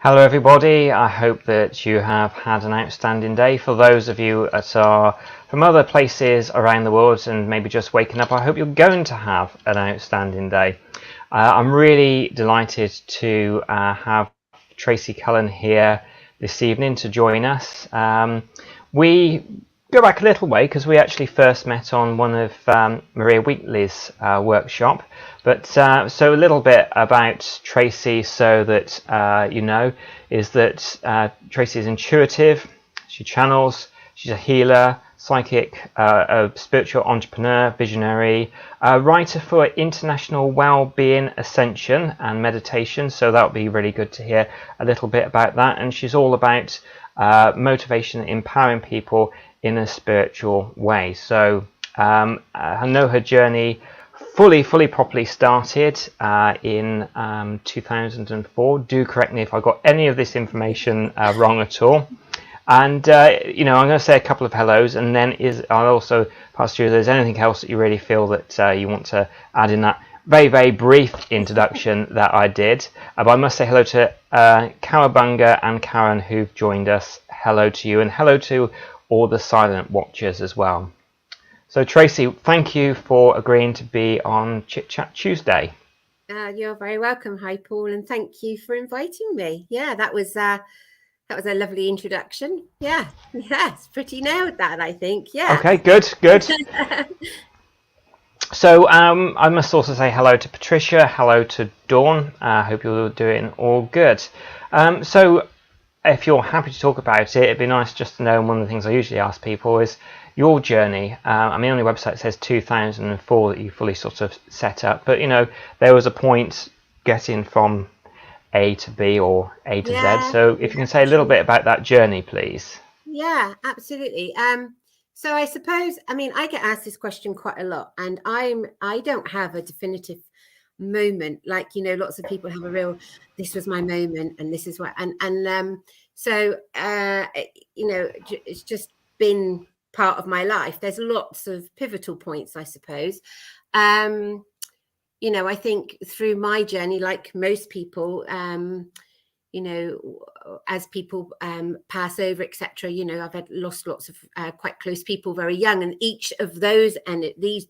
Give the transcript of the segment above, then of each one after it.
Hello everybody, I hope that you have had an outstanding day. For those of you that are from other places around the world and maybe just waking up, I hope you're going to have an outstanding day. I'm really delighted to have Tracee Cullen here this evening to join us. We go back a little way because we actually first met on one of Maria Wheatley's workshop. But so a little bit about Tracee, so that you know, is that Tracee is intuitive, she channels, she's a healer, psychic, a spiritual entrepreneur, visionary, writer for international well-being, ascension and meditation. So that would be really good to hear a little bit about that. And she's all about motivation, empowering people in a spiritual way. So I know her journey fully properly started in 2004. Do correct me if I got any of this information wrong at all. And you know, I'm going to say a couple of hellos, and then I'll also pass through if there's anything else that you really feel that you want to add in that very brief introduction that I did. But I must say hello to Cowabunga and Karen who've joined us. Hello to you, and hello to all the silent watchers as well. So Tracee, thank you for agreeing to be on Chit-Chat Tuesday. You're very welcome. Hi, Paul, and thank you for inviting me. Yeah, that was a lovely introduction. Yeah, it's pretty nailed that, I think. Yeah. Okay, good. So I must also say hello to Patricia, hello to Dawn. I hope you're doing all good. So if you're happy to talk about it, it'd be nice just to know. And one of the things I usually ask people is your journey. I mean, on your website it says 2004 that you fully sort of set up, but you know, there was a point getting from A to B or A to Z. So if you can say a little bit about that journey, please. Yeah, absolutely. So I suppose, I mean, I get asked this question quite a lot, and I don't have a definitive moment. Like, you know, lots of people have a real, this was my moment and this is what, so you know, it's just been part of my life. There's lots of pivotal points, I suppose. You know, I think through my journey, like most people, you know, as people pass over, etc., you know, I've lost lots of quite close people very young, and each of those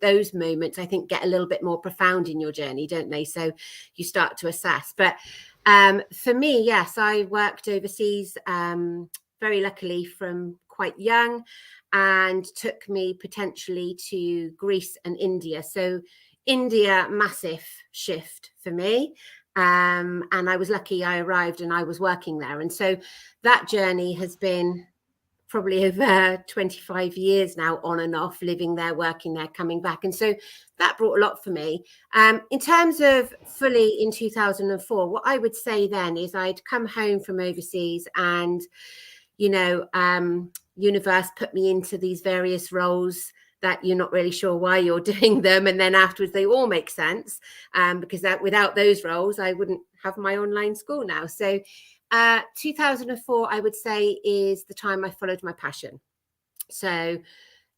those moments, I think, get a little bit more profound in your journey, don't they? So you start to assess. But for me, yes, I worked overseas very luckily from quite young, and took me potentially to Greece and India. So India, massive shift for me. And I was lucky I arrived and I was working there. And so that journey has been probably over 25 years now, on and off, living there, working there, coming back. And so that brought a lot for me. In terms of fully in 2004, what I would say then is I'd come home from overseas, and, you know, universe put me into these various roles that you're not really sure why you're doing them, and then afterwards they all make sense, because without those roles I wouldn't have my online school now. So 2004, I would say, is the time I followed my passion. So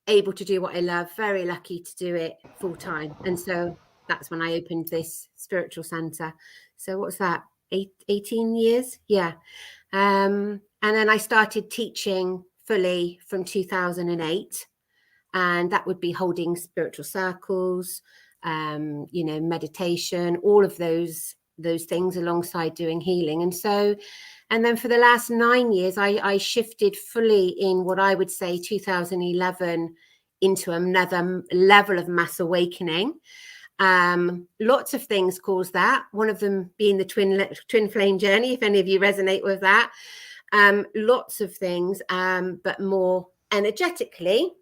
able to do what I love, very lucky to do it full time. And so that's when I opened this spiritual center. So what's that, 18 years? Yeah. And then I started teaching fully from 2008. And that would be holding spiritual circles, you know, meditation, all of those things alongside doing healing. And so, and then for the last 9 years, I shifted fully in what I would say 2011 into another level of mass awakening. Lots of things caused that. One of them being the twin flame journey, if any of you resonate with that. Lots of things, but more energetically.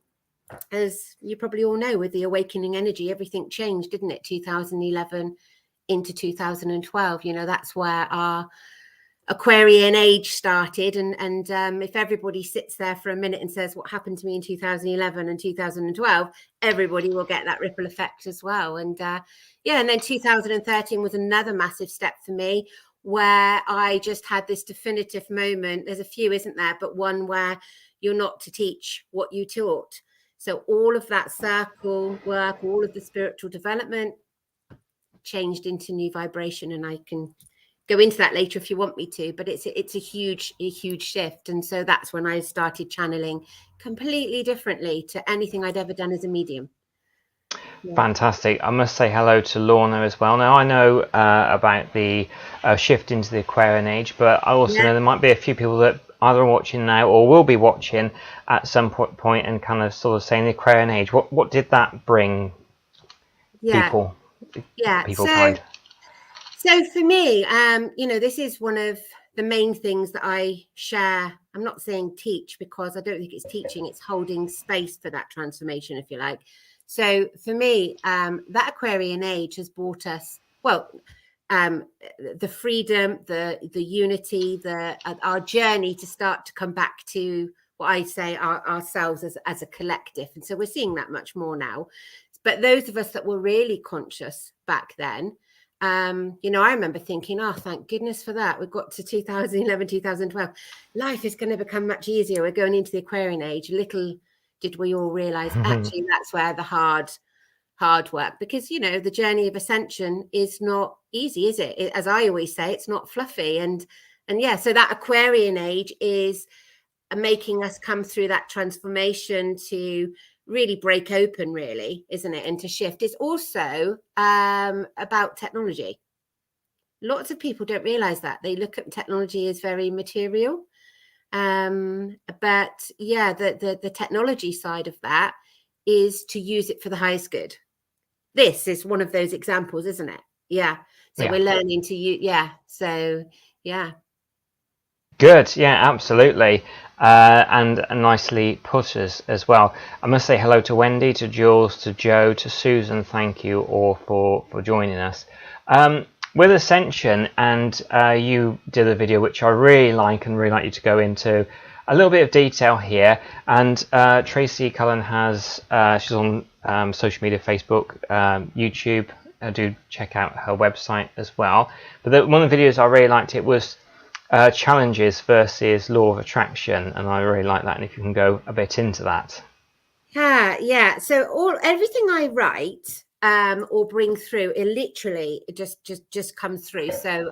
As you probably all know, with the awakening energy, everything changed, didn't it? 2011 into 2012. You know, that's where our Aquarium Age started. And if everybody sits there for a minute and says, what happened to me in 2011 and 2012, everybody will get that ripple effect as well. And yeah, and then 2013 was another massive step for me, where I just had this definitive moment. There's a few, isn't there? But one where you're not to teach what you taught. So all of that circle work, all of the spiritual development changed into new vibration. And I can go into that later if you want me to, but it's a huge shift. And so that's when I started channeling completely differently to anything I'd ever done as a medium. Yeah. Fantastic. I must say hello to Lorna as well. Now, I know about the shift into the Aquarian Age, but I also know there might be a few people that either are watching now or will be watching at some point and kind of sort of saying the Aquarian Age. What did that bring people find? So for me, you know, this is one of the main things that I share. I'm not saying teach, because I don't think it's teaching, it's holding space for that transformation, if you like. So for me, that Aquarian Age has brought us, well, the freedom, the unity, our journey to start to come back to what I say ourselves as a collective. And so we're seeing that much more now. But those of us that were really conscious back then, you know, I remember thinking, oh, thank goodness for that. We've got to 2011, 2012. Life is going to become much easier. We're going into the Aquarian Age. Little did we all realize, actually, that's where the hard work, because, you know, the journey of ascension is not easy, is it? As I always say, it's not fluffy. And yeah, so that Aquarian Age is making us come through that transformation to really break open, really, isn't it? And to shift. It's also about technology. Lots of people don't realize that. They look at technology as very material. But yeah, the technology side of that is to use it for the highest good. This is one of those examples, isn't it? Yeah. So we're learning to use, So yeah. Good, yeah, absolutely, and nicely put as well. I must say hello to Wendy, to Jules, to Joe, to Susan. Thank you all for joining us. With Ascension, and you did a video which I really like and really like you to go into a little bit of detail here. And Tracee Cullen has, she's on social media, Facebook, YouTube. Do check out her website as well. But one of the videos I really liked, it was challenges versus law of attraction, and I really like that. And if you can go a bit into that. Yeah. So everything I write or bring through, it literally just comes through. So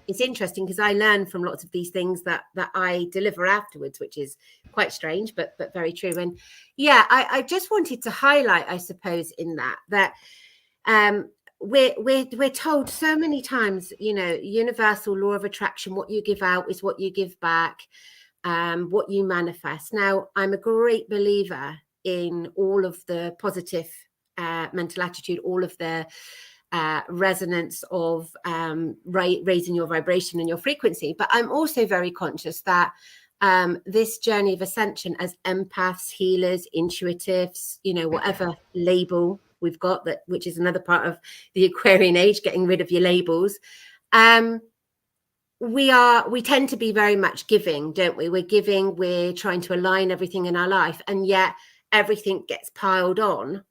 it's interesting because I learn from lots of these things that I deliver afterwards, which is quite strange, but very true. And yeah, I just wanted to highlight, I suppose, in that we're told so many times, you know, universal law of attraction, what you give out is what you give back, what you manifest. Now, I'm a great believer in all of the positive mental attitude, all of the resonance of raising your vibration and your frequency. But I'm also very conscious that this journey of ascension as empaths, healers, intuitives, you know, whatever label we've got, that, which is another part of the Aquarian Age, getting rid of your labels. We tend to be very much giving, don't we? We're giving, we're trying to align everything in our life, and yet everything gets piled on,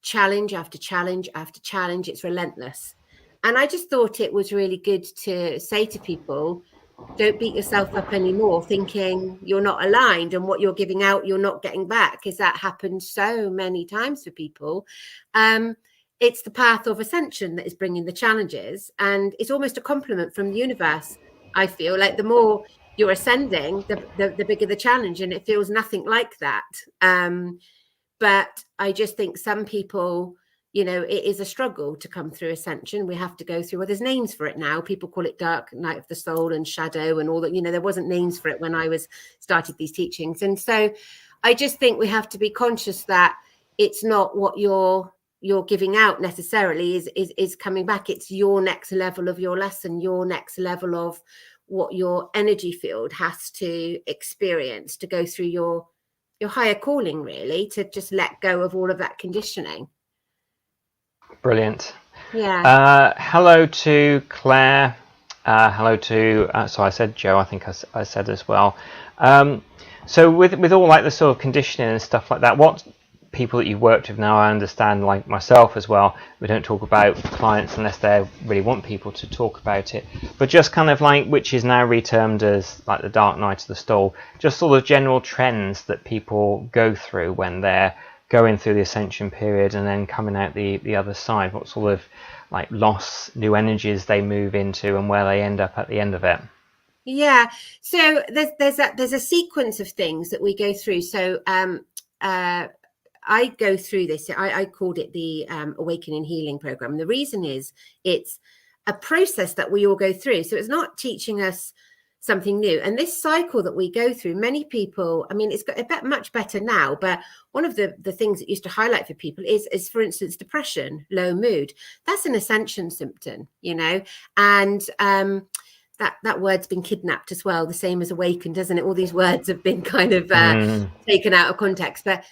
challenge after challenge after challenge. It's relentless. And I just thought it was really good to say to people, don't beat yourself up anymore thinking you're not aligned and what you're giving out you're not getting back, because that happens so many times for people. It's the path of ascension that is bringing the challenges, and it's almost a compliment from the universe. I feel like the more you're ascending, the bigger the challenge, and it feels nothing like that. But I just think some people, you know, it is a struggle to come through ascension. We have to go through, well, there's names for it now. People call it dark night of the soul and shadow and all that. You know, there wasn't names for it when I started these teachings. And so I just think we have to be conscious that it's not what you're giving out necessarily is coming back. It's your next level of your lesson, your next level of what your energy field has to experience to go through your higher calling, really, to just let go of all of that conditioning. Brilliant. Yeah. Hello to Claire. Hello to so I said Joe, I think I said as well. So with all like the sort of conditioning and stuff like that, what people that you've worked with now, I understand, like myself as well, we don't talk about clients unless they really want people to talk about it, but just kind of like, which is now retermed as like the dark night of the soul, just sort of general trends that people go through when they're going through the ascension period and then coming out the other side. What sort of like loss, new energies they move into, and where they end up at the end of it? Yeah, so there's a sequence of things that we go through. So I go through this. I called it the Awakening Healing Program. And the reason is it's a process that we all go through. So it's not teaching us something new. And this cycle that we go through, many people, I mean, it's got a bit much better now, but one of the things that used to highlight for people is, for instance, depression, low mood. That's an ascension symptom, you know, and that word's been kidnapped as well, the same as awakened, doesn't it? All these words have been kind of taken out of context. But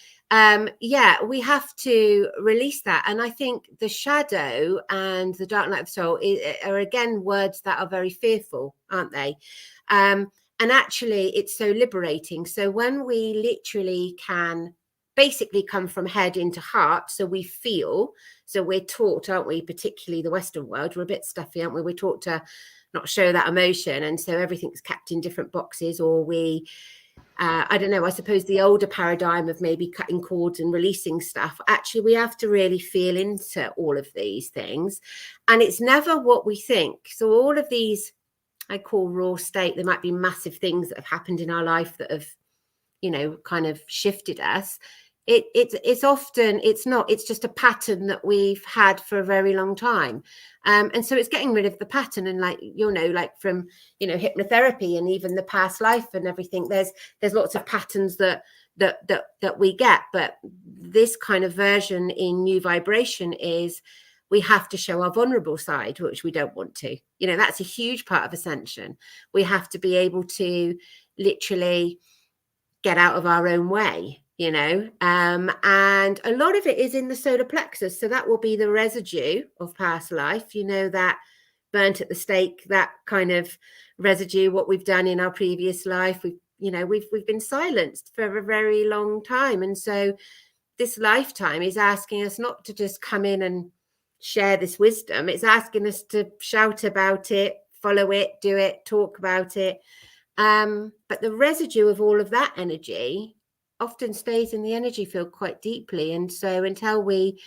yeah, we have to release that. And I think the shadow and the dark night of the soul are again words that are very fearful, aren't they? And actually, it's so liberating. So when we literally can basically come from head into heart, so we feel, so we're taught, aren't we, particularly the Western world, we're a bit stuffy, aren't we? We're taught to not show that emotion, and so everything's kept in different boxes, or we I don't know, I suppose the older paradigm of maybe cutting cords and releasing stuff, actually we have to really feel into all of these things, and it's never what we think. So all of these I call raw state, there might be massive things that have happened in our life that have, you know, kind of shifted us. It's often, it's not, it's just a pattern that we've had for a very long time. And so it's getting rid of the pattern. And like, you know, like from, you know, hypnotherapy and even the past life and everything, there's lots of patterns that we get. But this kind of version in new vibration is we have to show our vulnerable side, which we don't want to. You know, that's a huge part of ascension. We have to be able to literally get out of our own way, you know, and a lot of it is in the solar plexus. So that will be the residue of past life, you know, that burnt at the stake, that kind of residue, what we've done in our previous life. We've been silenced for a very long time. And so this lifetime is asking us not to just come in and share this wisdom. It's asking us to shout about it, follow it, do it, talk about it. But the residue of all of that energy often stays in the energy field quite deeply. And so until we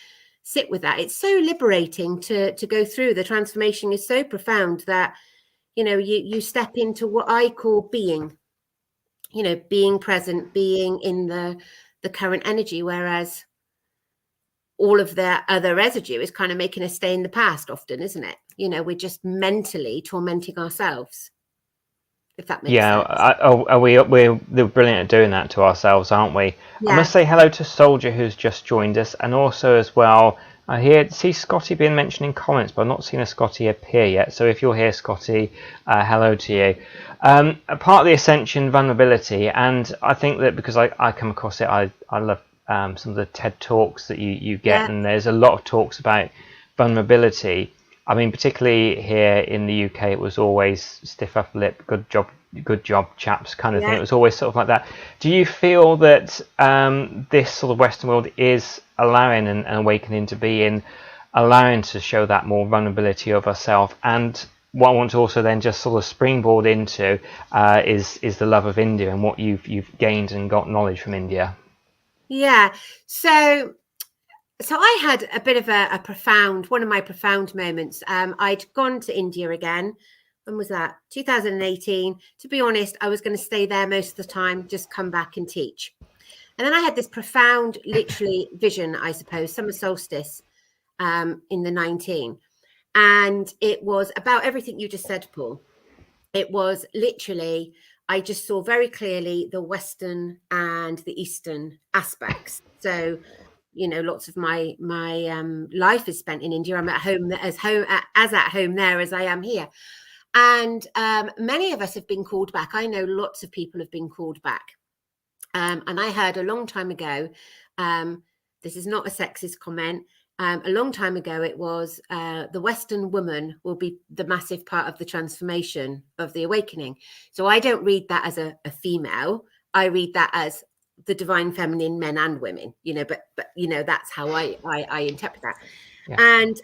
sit with that, it's so liberating to go through. The transformation is so profound that, you know, you step into what I call being, you know, being present, being in the current energy, whereas all of the other residue is kind of making us stay in the past often, isn't it? You know, we're just mentally tormenting ourselves. If that makes sense. We're brilliant at doing that to ourselves, aren't we? I must say hello to Soldier, who's just joined us, and also as well, I see Scotty being mentioned in comments, but I've not seen a Scotty appear yet. So if you're here, Scotty, hello to you. A part of the Ascension Vulnerability, and I think that because I come across it, I love some of the TED Talks that you get, and there's a lot of talks about vulnerability. I mean, particularly here in the UK, it was always stiff upper lip, good job, chaps, kind of thing. It was always sort of like that. Do you feel that this sort of Western world is allowing and awakening to be in, allowing to show that more vulnerability of ourselves? And what I want to also then just sort of springboard into is the love of India and what you've gained and got knowledge from India. Yeah. So I had a bit of one of my profound moments. I'd gone to India again. When was that? 2018. To be honest, I was going to stay there most of the time, just come back and teach. And then I had this profound, literally vision, I suppose, summer solstice in the 19. And it was about everything you just said, Paul. It was literally, I just saw very clearly the Western and the Eastern aspects. So, you know, lots of my life is spent in India. I'm at home as at home there as I am here. And many of us have been called back. I know lots of people have been called back. And I heard a long time ago, this is not a sexist comment, a long time ago, it was the Western woman will be the massive part of the transformation of the awakening. So I don't read that as a female. I read that as the divine feminine, men and women, you know, but you know, that's how I interpret that. Yeah. And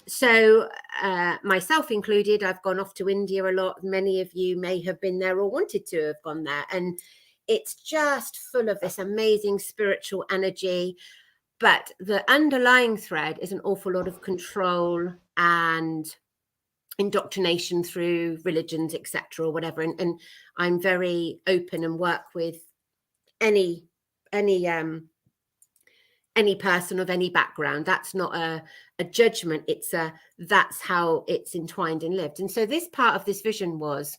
so myself included, I've gone off to India a lot. Many of you may have been there or wanted to have gone there. And it's just full of this amazing spiritual energy. But the underlying thread is an awful lot of control and indoctrination through religions, etc., or whatever. And I'm very open and work with any person of any background. That's not a judgment. It's that's how it's entwined and lived. And so this part of this vision was,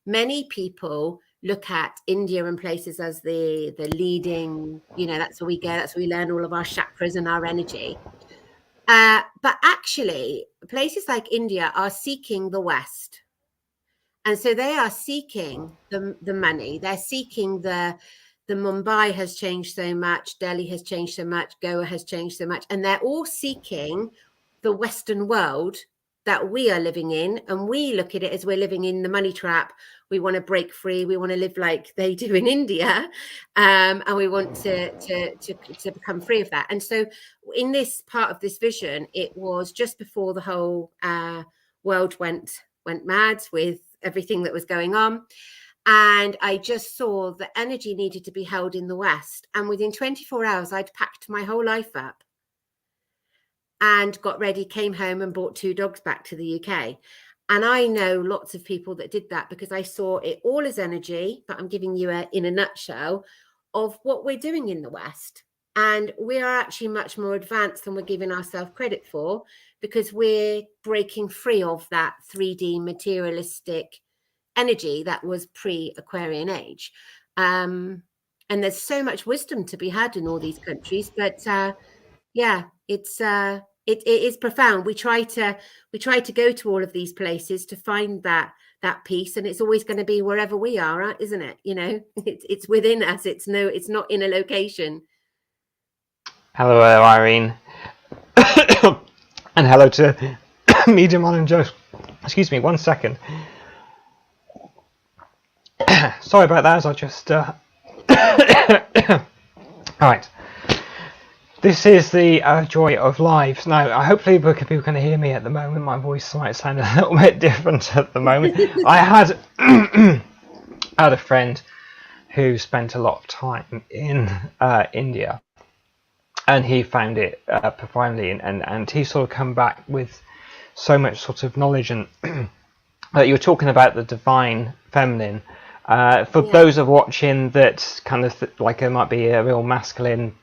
many people look at India and places as the leading, that's where we go, that's where we learn all of our chakras and our energy. But actually, places like India are seeking the West. And so they are seeking the money. They're seeking the Mumbai has changed so much, Delhi has changed so much, Goa has changed so much. And they're all seeking the Western world that we are living in. And we look at it as we're living in the money trap. We want to break free. We want to live like they do in India. And we want to become free of that. And so in this part of this vision, it was just before the whole world went mad with everything that was going on. And I just saw the energy needed to be held in the West. And within 24 hours, I'd packed my whole life up and got ready, came home and brought 2 dogs back to the UK. And I know lots of people that did that, because I saw it all as energy, but I'm giving you in a nutshell of what we're doing in the West. And we are actually much more advanced than we're giving ourselves credit for, because we're breaking free of that 3D materialistic energy that was pre-Aquarian Age. And there's so much wisdom to be had in all these countries, but it is profound. We try to go to all of these places to find that peace, and it's always going to be wherever we are, right? Isn't it? It's within us. It's not in a location. Hello, Irene. And hello to Medium On and Joe. Excuse me, 1 second. Sorry about that, as I just... Alright. This is the joy of live. Now, hopefully people can hear me at the moment. My voice might sound a little bit different at the moment. I had a friend who spent a lot of time in India, and he found it profoundly, and he sort of come back with so much sort of knowledge, and that you were talking about the divine feminine. For those of watching that kind of like it might be a real masculine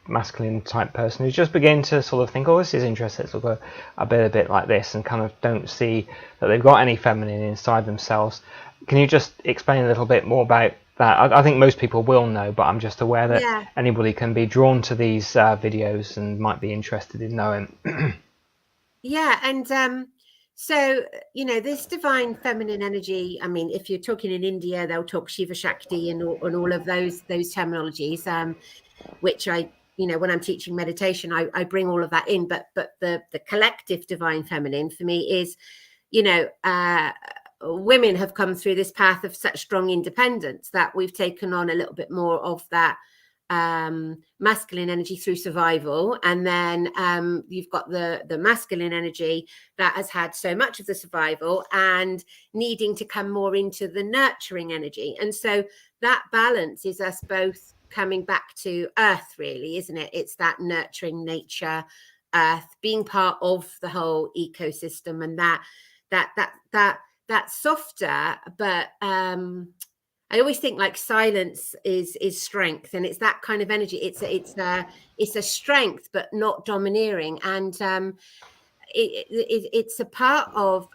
type person who's just beginning to sort of think, oh, this is interesting, sort of a bit like this, and kind of don't see that they've got any feminine inside themselves. Can you just explain a little bit more about that? I think most people will know, but I'm just aware that anybody can be drawn to these videos and might be interested in knowing. So, this divine feminine energy, I mean, if you're talking in India, they'll talk Shiva Shakti and all of those terminologies, which I, when I'm teaching meditation, I bring all of that in. But the collective divine feminine for me is, women have come through this path of such strong independence that we've taken on a little bit more of that masculine energy through survival, and then you've got the masculine energy that has had so much of the survival and needing to come more into the nurturing energy. And so that balance is us both coming back to earth, really, isn't it? It's that nurturing nature, earth, being part of the whole ecosystem, and that softer, but I always think like silence is strength, and it's that kind of energy. It's a strength, but not domineering, and it's a part of.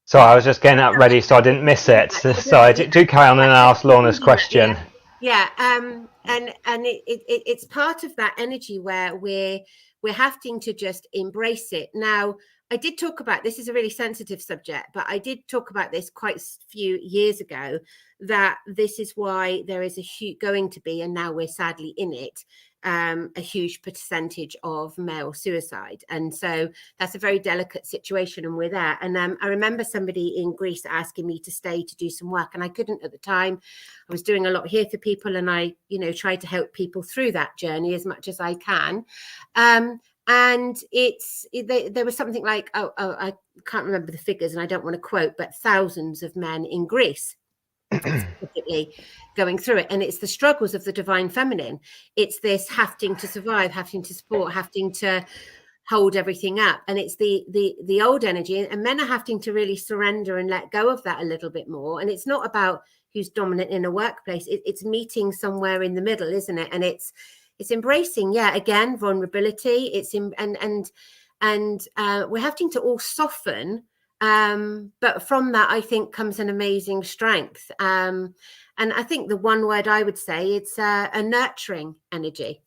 So I was just getting up ready, so I didn't miss it. So I do carry on and ask Lorna's question. And it's part of that energy where we're having to just embrace it. Now, I did talk about, this is a really sensitive subject, but I did talk about this quite a few years ago, that this is why there is going to be, and now we're sadly in it, a huge percentage of male suicide. And so that's a very delicate situation, and we're there. And I remember somebody in Greece asking me to stay to do some work, and I couldn't at the time. I was doing a lot here for people, and I, try to help people through that journey as much as I can. And there was something like, I can't remember the figures, and I don't want to quote, but thousands of men in Greece specifically going through it. And it's the struggles of the divine feminine. It's this having to survive, having to support, having to hold everything up, and it's the old energy, and men are having to really surrender and let go of that a little bit more. And it's not about who's dominant in a workplace, it's meeting somewhere in the middle, isn't it? And it's embracing, again, vulnerability. It's in, and we're having to all soften, but from that I think comes an amazing strength, and I think the one word I would say, it's a nurturing energy.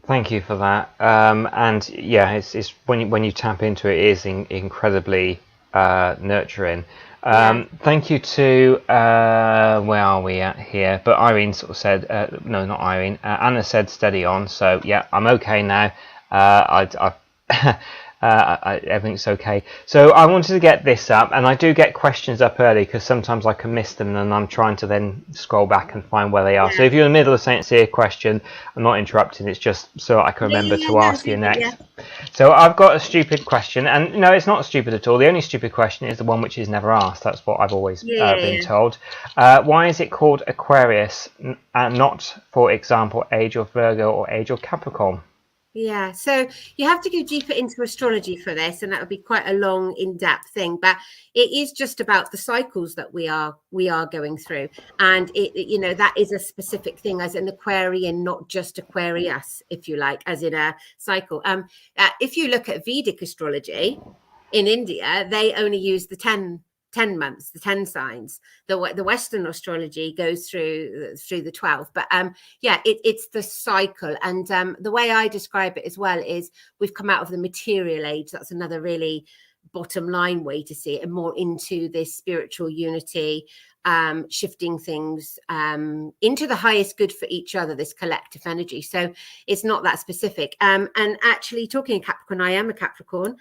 Thank you for that. And yeah, it's when you tap into it, it is incredibly nurturing. Thank you to where are we at here? But Irene sort of said, no, not Irene. Anna said steady on. So yeah, I'm okay now. Everything's okay. So I wanted to get this up, and I do get questions up early because sometimes I can miss them, and I'm trying to then scroll back and find where they are. So if you're in the middle of saying a question, I'm not interrupting. It's just so I can remember to ask you next. So I've got a stupid question, and no, it's not stupid at all. The only stupid question is the one which is never asked. That's what I've always been told. Why is it called Aquarius, and not, for example, age of Virgo or age of Capricorn? Yeah, so you have to go deeper into astrology for this, and that would be quite a long, in-depth thing. But it is just about the cycles that we are going through, and it that is a specific thing as an Aquarian, not just Aquarius, if you like, as in a cycle. If you look at Vedic astrology in India, they only use the 10 months, the 10 signs. The Western astrology goes through the 12. But it's the cycle. And the way I describe it as well is we've come out of the material age. That's another really bottom line way to see it, and more into this spiritual unity, shifting things into the highest good for each other, this collective energy. So it's not that specific. And actually, talking of Capricorn, I am a Capricorn.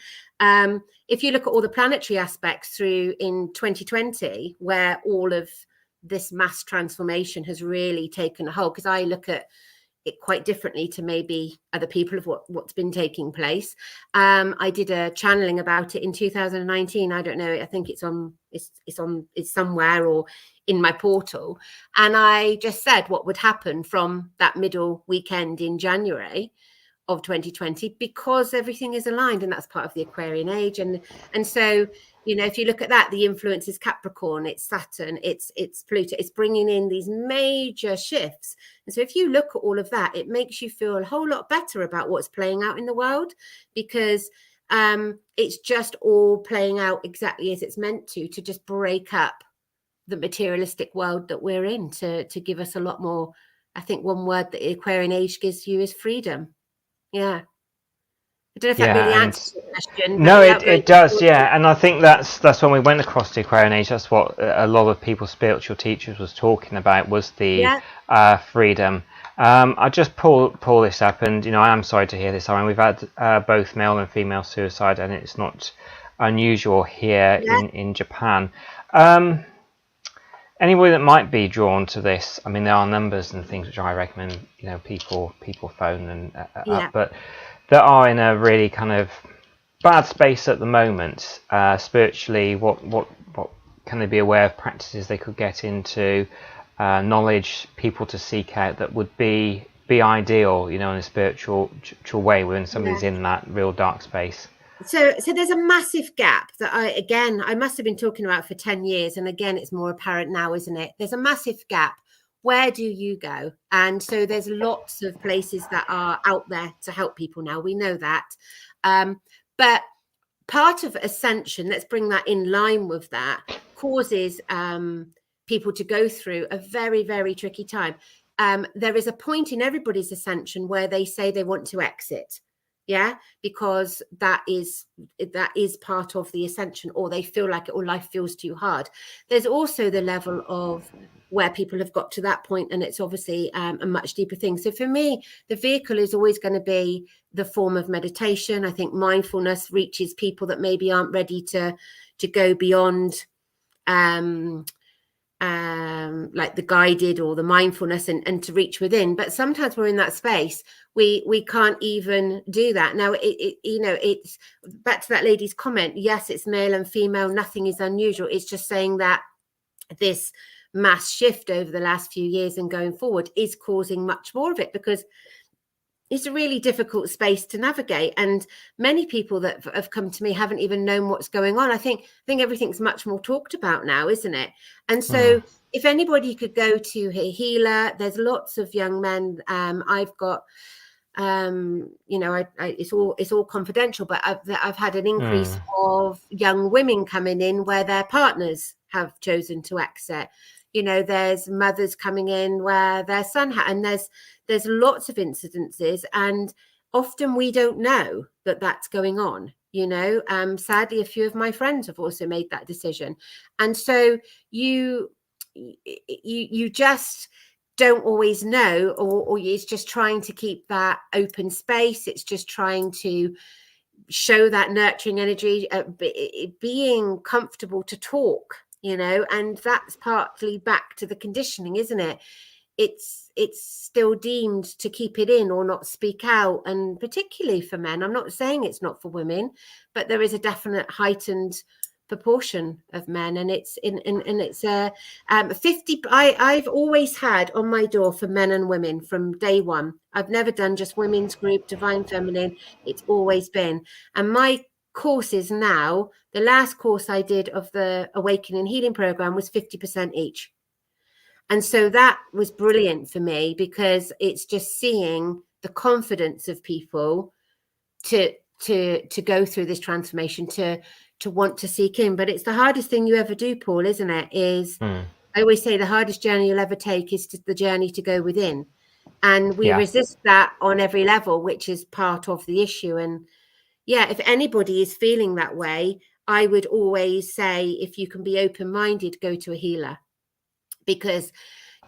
If you look at all the planetary aspects through in 2020, where all of this mass transformation has really taken a hold, because I look at it quite differently to maybe other people of what's been taking place. I did a channeling about it in 2019. I don't know. I think it's somewhere or in my portal. And I just said what would happen from that middle weekend in January of 2020, because everything is aligned, and that's part of the Aquarian age. And so, if you look at that, the influence is Capricorn, it's Saturn, it's Pluto, it's bringing in these major shifts. And so if you look at all of that, it makes you feel a whole lot better about what's playing out in the world, because it's just all playing out exactly as it's meant to just break up the materialistic world that we're in, to give us a lot more. I think one word that the Aquarian age gives you is freedom. Yeah. I don't know if that really answers the question. No, it does, and I think that's when we went across the Aquarian age. That's what a lot of people's spiritual teachers was talking about, was the freedom. I just pull this up, and I am sorry to hear this. I mean, we've had both male and female suicide, and it's not unusual here in Japan. Anybody that might be drawn to this, I mean, there are numbers and things which I recommend, people phone and up, but that are in a really kind of bad space at the moment, spiritually. What can they be aware of? Practices they could get into, knowledge, people to seek out that would be ideal, in a spiritual way when somebody's in that real dark space. So there's a massive gap that I must have been talking about for 10 years. And again, it's more apparent now, isn't it? There's a massive gap. Where do you go? And so there's lots of places that are out there to help people now. We know that. But part of Ascension, let's bring that in line with that, causes people to go through a very, very tricky time. There is a point in everybody's Ascension where they say they want to exit. Because that is part of the Ascension, or they feel like it, or life feels too hard. There's also the level of where people have got to that point, and it's obviously a much deeper thing. So for me, the vehicle is always going to be the form of meditation. I think mindfulness reaches people that maybe aren't ready to go beyond like the guided or the mindfulness, and to reach within. But sometimes we're in that space, we can't even do that. Now it's back to that lady's comment. Yes, it's male and female, nothing is unusual. It's just saying that this mass shift over the last few years and going forward is causing much more of it, because it's a really difficult space to navigate, and many people that have come to me haven't even known what's going on. I think everything's much more talked about now, isn't it? And so if anybody could go to a healer, there's lots of young men. I've got you know, it's all confidential, but I've had an increase of young women coming in where their partners have chosen to exit. You know, there's mothers coming in where their son and there's lots of incidences, and often we don't know that that's going on. You know, sadly, a few of my friends have also made that decision, and so you just don't always know, or it's just trying to keep that open space. It's just trying to show that nurturing energy, being comfortable to talk, you know, and that's partly back to the conditioning, isn't it? It's still deemed to keep it in or not speak out, and particularly for men. I'm not saying it's not for women, but there is a definite heightened proportion of men, and it's in and it's 50. I've always had on my door for men and women from day one. I've never done just women's group, divine feminine. It's always been. And my courses now, the last course I did of the Awakening Healing Program was 50% each. And so that was brilliant for me, because it's just seeing the confidence of people to go through this transformation, to want to seek in. But it's the hardest thing you ever do, Paul, isn't it? I always say the hardest journey you'll ever take is the journey to go within. And we resist that on every level, which is part of the issue. And yeah, if anybody is feeling that way, I would always say, if you can be open-minded, go to a healer, because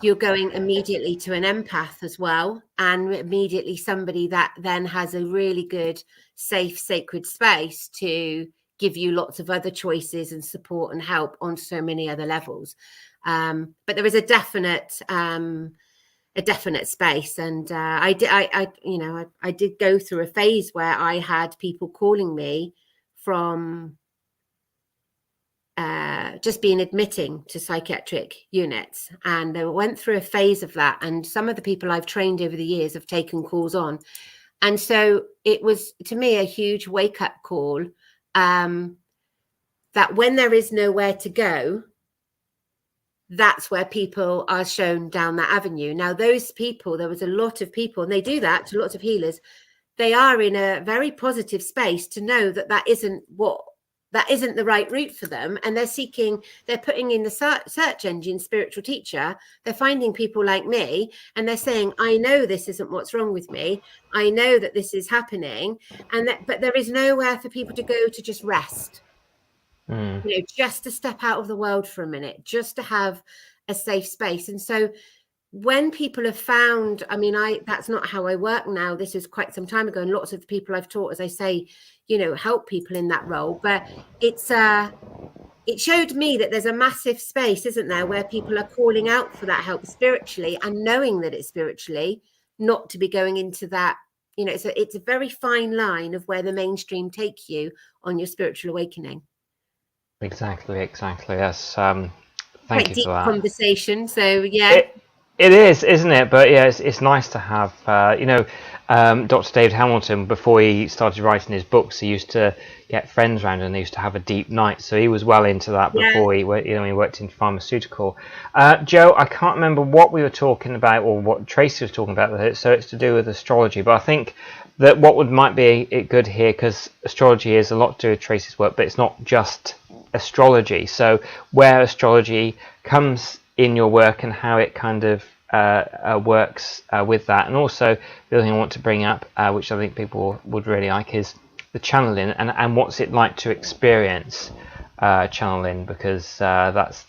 you're going immediately to an empath as well, and immediately somebody that then has a really good, safe, sacred space to give you lots of other choices and support and help on so many other levels. But there is a definite space, and I did go through a phase where I had people calling me from just been admitting to psychiatric units, and I went through a phase of that, and some of the people I've trained over the years have taken calls on, and so it was, to me, a huge wake-up call, that when there is nowhere to go, that's where people are shown down that avenue. Now, those people, there was a lot of people, and they do that to lots of healers, they are in a very positive space to know that that isn't the right route for them, and they're putting in the search engine spiritual teacher, they're finding people like me, and they're saying, I know this isn't what's wrong with me, I know that this is happening, but there is nowhere for people to go to just rest, you know, just to step out of the world for a minute, just to have a safe space. And so when people have found, I mean, that's not how I work now. This is quite some time ago, and lots of the people I've taught, as I say, you know, help people in that role. But it showed me that there's a massive space, isn't there, where people are calling out for that help spiritually, and knowing that it's spiritually, not to be going into that, you know, it's a very fine line of where the mainstream take you on your spiritual awakening. Exactly. Yes. Thank quite you deep for that conversation. So yeah. It is, isn't it? But yeah, it's nice to have, Dr. David Hamilton, before he started writing his books, he used to get friends around and they used to have a deep night. So he was well into that before he worked in pharmaceutical. Joe, I can't remember what we were talking about or what Tracee was talking about, so it's to do with astrology. But I think that might be good here, because astrology is a lot to do with Tracee's work, but it's not just astrology. So where astrology comes in your work and how it kind of works with that. And also the other thing I want to bring up, which I think people would really like, is the channeling, and what's it like to experience channeling, because that's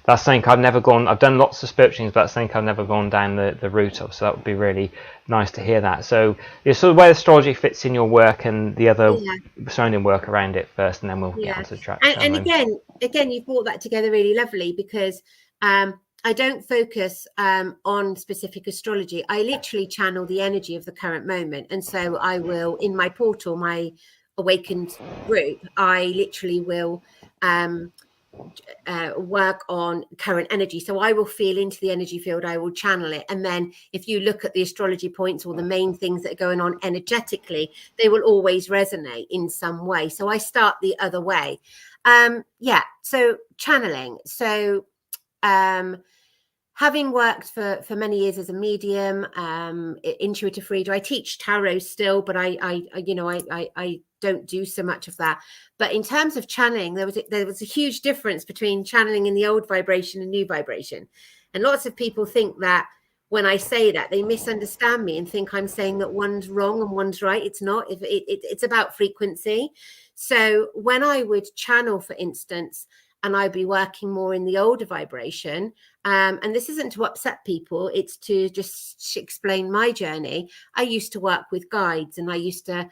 something I've never gone. I've done lots of spiritual things, but that's something I've never gone down the route of. So that would be really nice to hear that. So sort of where astrology fits in your work and the other surrounding work around it first, and then we'll get onto the track. And again, you've brought that together really lovely, because I don't focus on specific astrology. I literally channel the energy of the current moment. And so I will, in my portal, my awakened group, I literally will work on current energy. So I will feel into the energy field, I will channel it. And then if you look at the astrology points or the main things that are going on energetically, they will always resonate in some way. So I start the other way. Yeah, so channeling. So having worked for many years as a medium, intuitive reader, I teach tarot still, but I don't do so much of that. But in terms of channeling, there was a huge difference between channeling in the old vibration and new vibration. And lots of people think that when I say that, they misunderstand me and think I'm saying that one's wrong and one's right. It's not. It's about frequency. So when I would channel, for instance, and I'd be working more in the older vibration, and this isn't to upset people, it's to just explain my journey. I used to work with guides, and I used to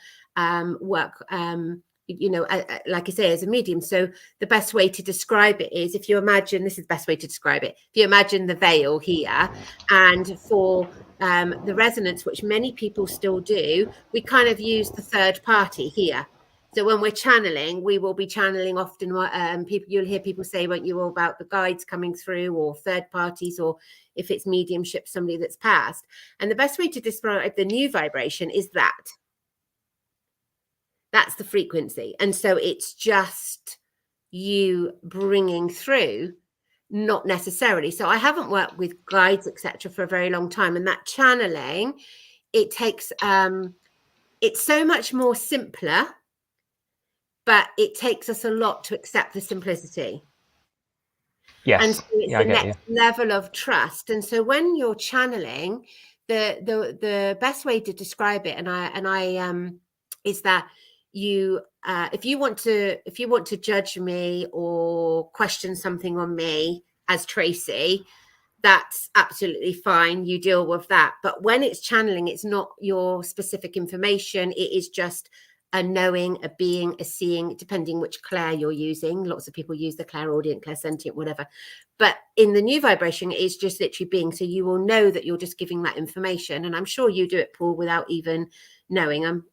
work, like I say, as a medium. So the best way to describe it is, if you imagine, this is the best way to describe it. If you imagine the veil here, and for the resonance, which many people still do, we kind of use the third party here. So when we're channeling, we will be channeling often. People, you'll hear people say, won't you, all about the guides coming through, or third parties, or if it's mediumship, somebody that's passed. And the best way to describe the new vibration is that. That's the frequency. And so it's just you bringing through, not necessarily. So I haven't worked with guides, etc., for a very long time. And that channeling, it takes, it's so much more simpler, but it takes us a lot to accept the simplicity. Yes. And so it's the next level of trust. And so when you're channeling, the best way to describe it, and I is that you, if you want to judge me or question something on me as Tracee, that's absolutely fine. You deal with that. But when it's channeling, it's not your specific information. It is just a knowing, a being, a seeing, depending which clair you're using. Lots of people use the clairaudient, clairsentient, whatever. But in the new vibration, it is just literally being. So you will know that you're just giving that information. And I'm sure you do it, Paul, without even knowing. I'm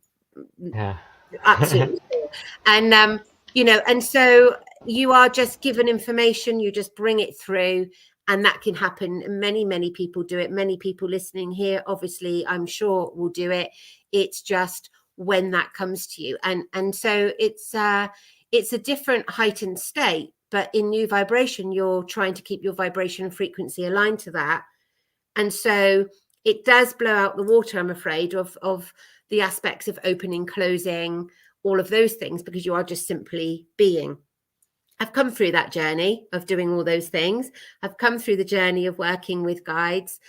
absolutely sure. And, and so you are just given information, you just bring it through. And that can happen. Many, many people do it. Many people listening here, obviously, I'm sure will do it. It's just when that comes to you. And so it's a different heightened state, but in new vibration, you're trying to keep your vibration and frequency aligned to that. And so it does blow out the water, I'm afraid, of the aspects of opening, closing, all of those things, because you are just simply being. I've come through that journey of doing all those things. I've come through the journey of working with guides.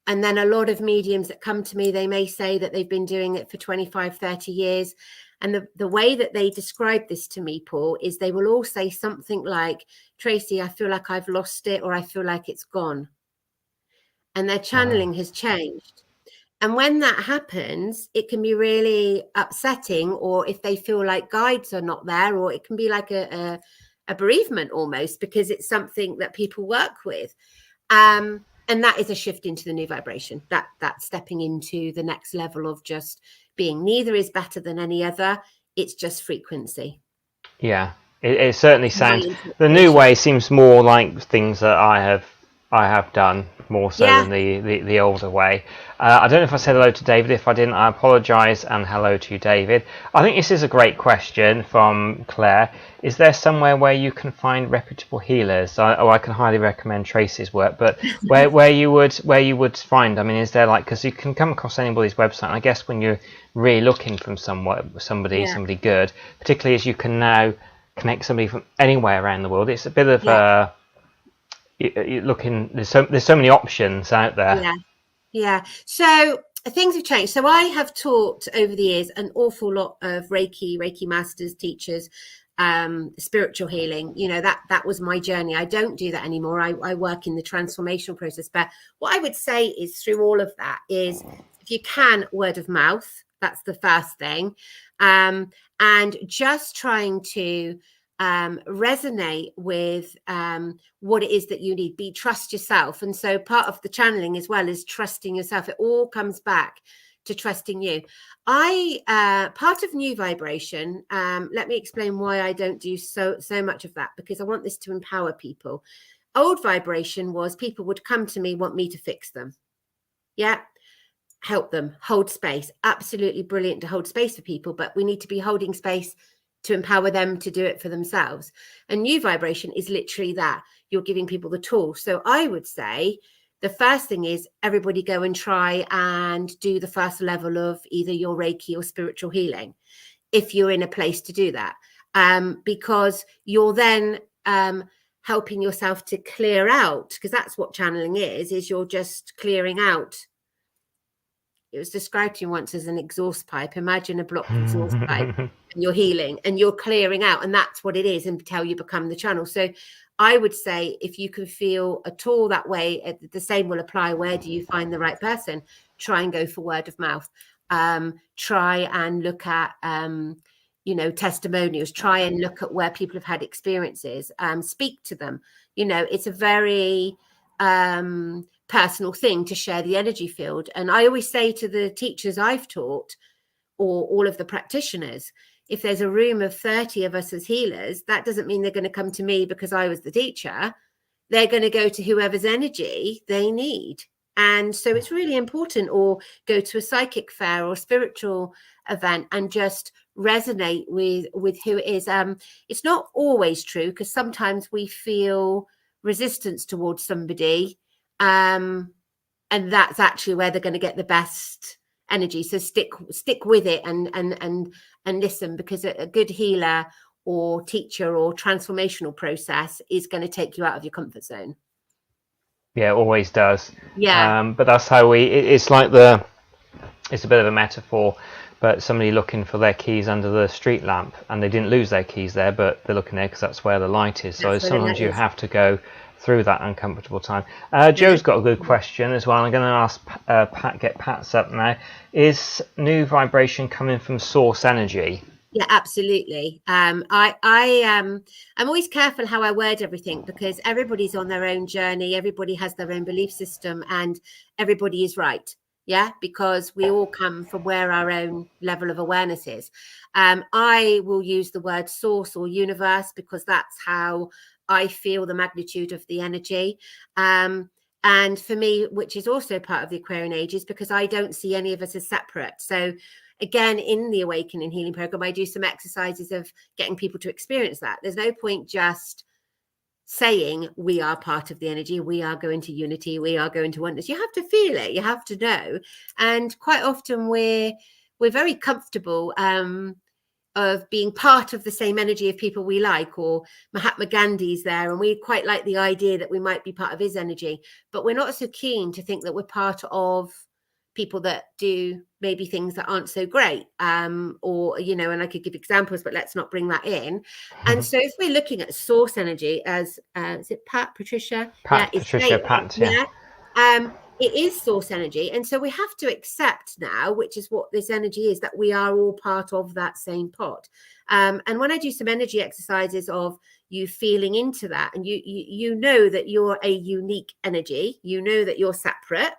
And then a lot of mediums that come to me, they may say that they've been doing it for 25, 30 years. And the way that they describe this to me, Paul, is they will all say something like, Tracee, I feel like I've lost it, or I feel like it's gone. And their channeling has changed. And when that happens, it can be really upsetting, or if they feel like guides are not there, or it can be like a bereavement almost, because it's something that people work with. And that is a shift into the new vibration, that's stepping into the next level of just being. Neither is better than any other. It's just frequency. Yeah, it certainly sounds, the new way seems more like things that I have done more so than the older way. I don't know if I said hello to David. If I didn't, I apologise, and hello to you, David. I think this is a great question from Claire. Is there somewhere where you can find reputable healers? I can highly recommend Tracee's work, but where you would find? I mean, is there, like, because you can come across anybody's website, and I guess when you're really looking from somebody good, particularly as you can now connect somebody from anywhere around the world, it's a bit of you're looking, there's so many options out there. So things have changed. So I have taught over the years an awful lot of Reiki masters, teachers, spiritual healing. That was my journey. I don't do that anymore. I work in the transformational process. But what I would say is, through all of that, is if you can, word of mouth, that's the first thing. And just trying to resonate with what it is that you need. Trust yourself. And so part of the channeling as well is trusting yourself. It all comes back to trusting you. Part of new vibration, let me explain why I don't do so much of that, because I want this to empower people. Old vibration was people would come to me, want me to fix them. Yeah. Help them, hold space. Absolutely brilliant to hold space for people, but we need to be holding space to empower them to do it for themselves. And new vibration is literally that. You're giving people the tools. So I would say the first thing is everybody go and try and do the first level of either your Reiki or spiritual healing, if you're in a place to do that, because you're then helping yourself to clear out, because that's what channeling is you're just clearing out. It was described to you once as an exhaust pipe. Imagine a blocked exhaust pipe, and you're healing and you're clearing out, and that's what it is until you become the channel. So I would say if you can feel at all that way, the same will apply. Where do you find the right person? Try and go for word of mouth. Try and look at testimonials. Try and look at where people have had experiences. Speak to them. It's a very personal thing to share the energy field. And I always say to the teachers I've taught, or all of the practitioners, if there's a room of 30 of us as healers, that doesn't mean they're going to come to me because I was the teacher. They're going to go to whoever's energy they need. And so it's really important, or go to a psychic fair or spiritual event and just resonate with who it is. It's not always true, because sometimes we feel resistance towards somebody, and that's actually where they're going to get the best energy. So stick with it and listen, because a good healer or teacher or transformational process is going to take you out of your comfort zone. Yeah, it always does. Yeah. But that's how it's like it's a bit of a metaphor, but somebody looking for their keys under the street lamp, and they didn't lose their keys there, but they're looking there because that's where the light is. So sometimes you have to go through that uncomfortable time. Joe's got a good question as well. I'm going to ask Pat's up now. Is new vibration coming from source energy? Yeah, absolutely. I'm always careful how I word everything, because everybody's on their own journey. Everybody has their own belief system, and everybody is right. Yeah, because we all come from where our own level of awareness is. I will use the word source or universe, because that's how I feel the magnitude of the energy. And for me, which is also part of the Aquarian Age, is because I don't see any of us as separate. So again, in the Awakening Healing Program, I do some exercises of getting people to experience that. There's no point just saying we are part of the energy, we are going to unity, we are going to oneness. You have to feel it, you have to know. And quite often we're very comfortable of being part of the same energy of people we like, or Mahatma Gandhi's there, and we quite like the idea that we might be part of his energy, but we're not so keen to think that we're part of people that do maybe things that aren't so great, or and I could give examples, but let's not bring that in. And so if we're looking at source energy as is it Patricia? It is source energy. And so we have to accept now, which is what this energy is, that we are all part of that same pot. And when I do some energy exercises of you feeling into that, and you know that you're a unique energy, you know that you're separate,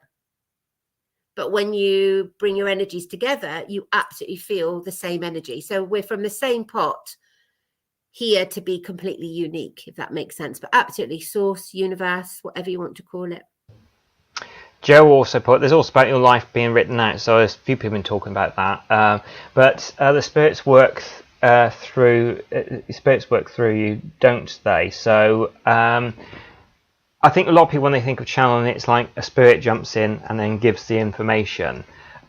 but when you bring your energies together, you absolutely feel the same energy. So we're from the same pot here to be completely unique, if that makes sense. But absolutely, source, universe, whatever you want to call it. Joe also put, there's also about your life being written out. So there's a few people been talking about that. But the spirits work through you, don't they? So I think a lot of people, when they think of channeling, it's like a spirit jumps in and then gives the information.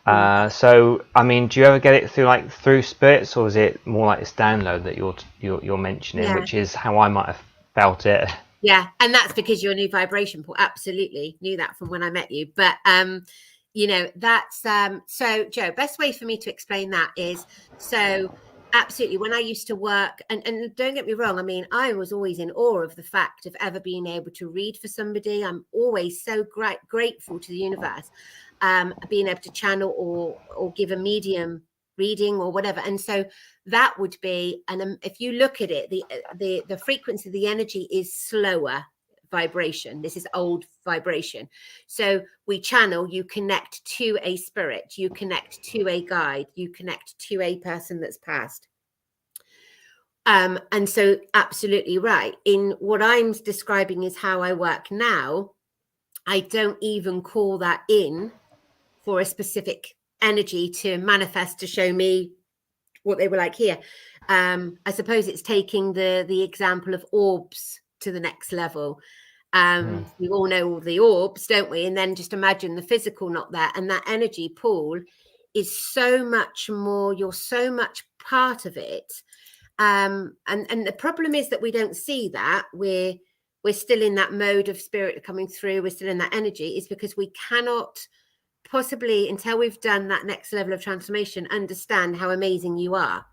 So, I mean, do you ever get it through spirits, or is it more like this download that you're mentioning, which is how I might have felt it? Yeah, and that's because you're a new vibration, Paul. Absolutely knew that from when I met you. But that's so, Joe, best way for me to explain that is, so absolutely, when I used to work, and don't get me wrong, I mean, I was always in awe of the fact of ever being able to read for somebody. I'm always so grateful to the universe, being able to channel or give a medium reading or whatever. And so that would be, and if you look at it, the frequency of the energy is slower vibration. This is old vibration. So we channel, you connect to a spirit, you connect to a guide, you connect to a person that's passed. And so absolutely right. In what I'm describing is how I work now. I don't even call that in for a specific energy to manifest to show me what they were like here. I suppose it's taking the example of orbs to the next level. We all know all the orbs, don't we? And then just imagine the physical not there, and that energy pool is so much more. You're so much part of it. And the problem is that we don't see that. We're still in that mode of spirit coming through. We're still in that energy. Is because we cannot possibly, until we've done that next level of transformation, understand how amazing you are.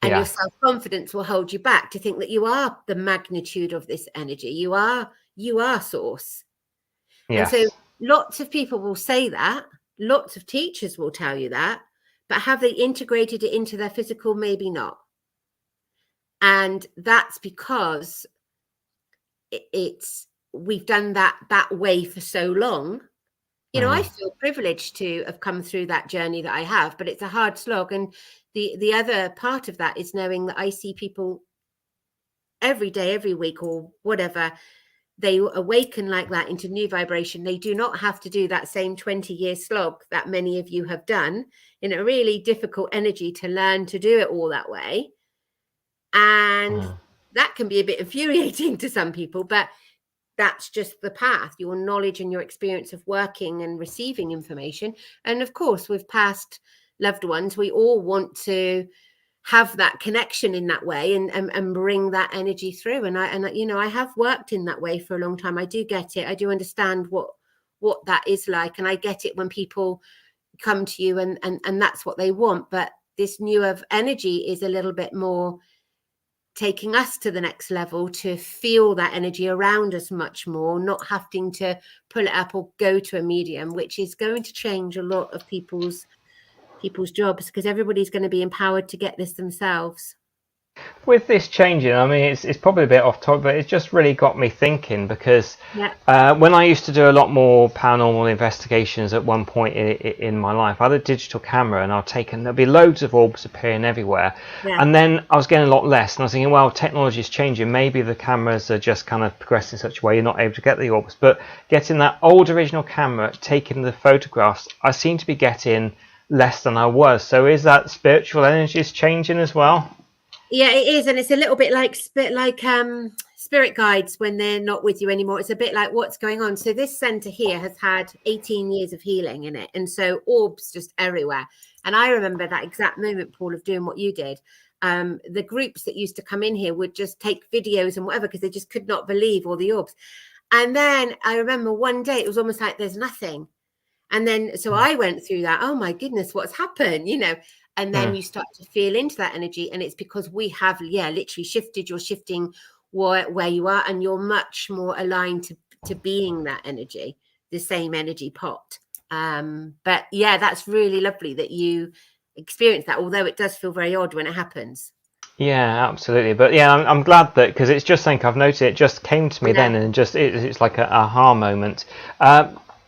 And your self-confidence will hold you back to think that you are the magnitude of this energy. You are source. Yes. And so lots of people will say that. Lots of teachers will tell you that. But have they integrated it into their physical? Maybe not. And that's because we've done that way for so long. You know, I feel privileged to have come through that journey that I have, but it's a hard slog. And the other part of that is knowing that I see people every day, every week, or whatever, they awaken like that into new vibration. They do not have to do that same 20-year slog that many of you have done in a really difficult energy to learn to do it all that way. And that can be a bit infuriating to some people, but that's just the path, your knowledge and your experience of working and receiving information. And of course, with past loved ones, we all want to have that connection in that way and bring that energy through. And I have worked in that way for a long time. I do get it. I do understand what that is like. And I get it when people come to you and that's what they want. But this newer energy is a little bit more taking us to the next level, to feel that energy around us much more, not having to pull it up or go to a medium, which is going to change a lot of people's jobs, because everybody's going to be empowered to get this themselves. With this changing, I mean, it's probably a bit off topic, but it's just really got me thinking, because when I used to do a lot more paranormal investigations at one point in my life, I had a digital camera and there'd be loads of orbs appearing everywhere. And then I was getting a lot less, and I was thinking, well, technology is changing. Maybe the cameras are just kind of progressed in such a way you're not able to get the orbs. But getting that old original camera, taking the photographs, I seem to be getting less than I was. So is that spiritual energies changing as well? Yeah, it is. And it's a little bit like spirit guides when they're not with you anymore. It's a bit like what's going on. So this center here has had 18 years of healing in it. And so orbs just everywhere. And I remember that exact moment, Paul, of doing what you did. The groups that used to come in here would just take videos and whatever, because they just could not believe all the orbs. And then I remember one day it was almost like there's nothing. And then so I went through that. Oh, my goodness, what's happened? You know, and then you start to feel into that energy. And it's because we have, literally shifted. You're shifting where you are, and you're much more aligned to being that energy, the same energy pot. But yeah, that's really lovely that you experience that, although it does feel very odd when it happens. Yeah, absolutely. But yeah, I'm glad that, because it's just something I've noticed. It just came to me then, and just it's like an aha moment.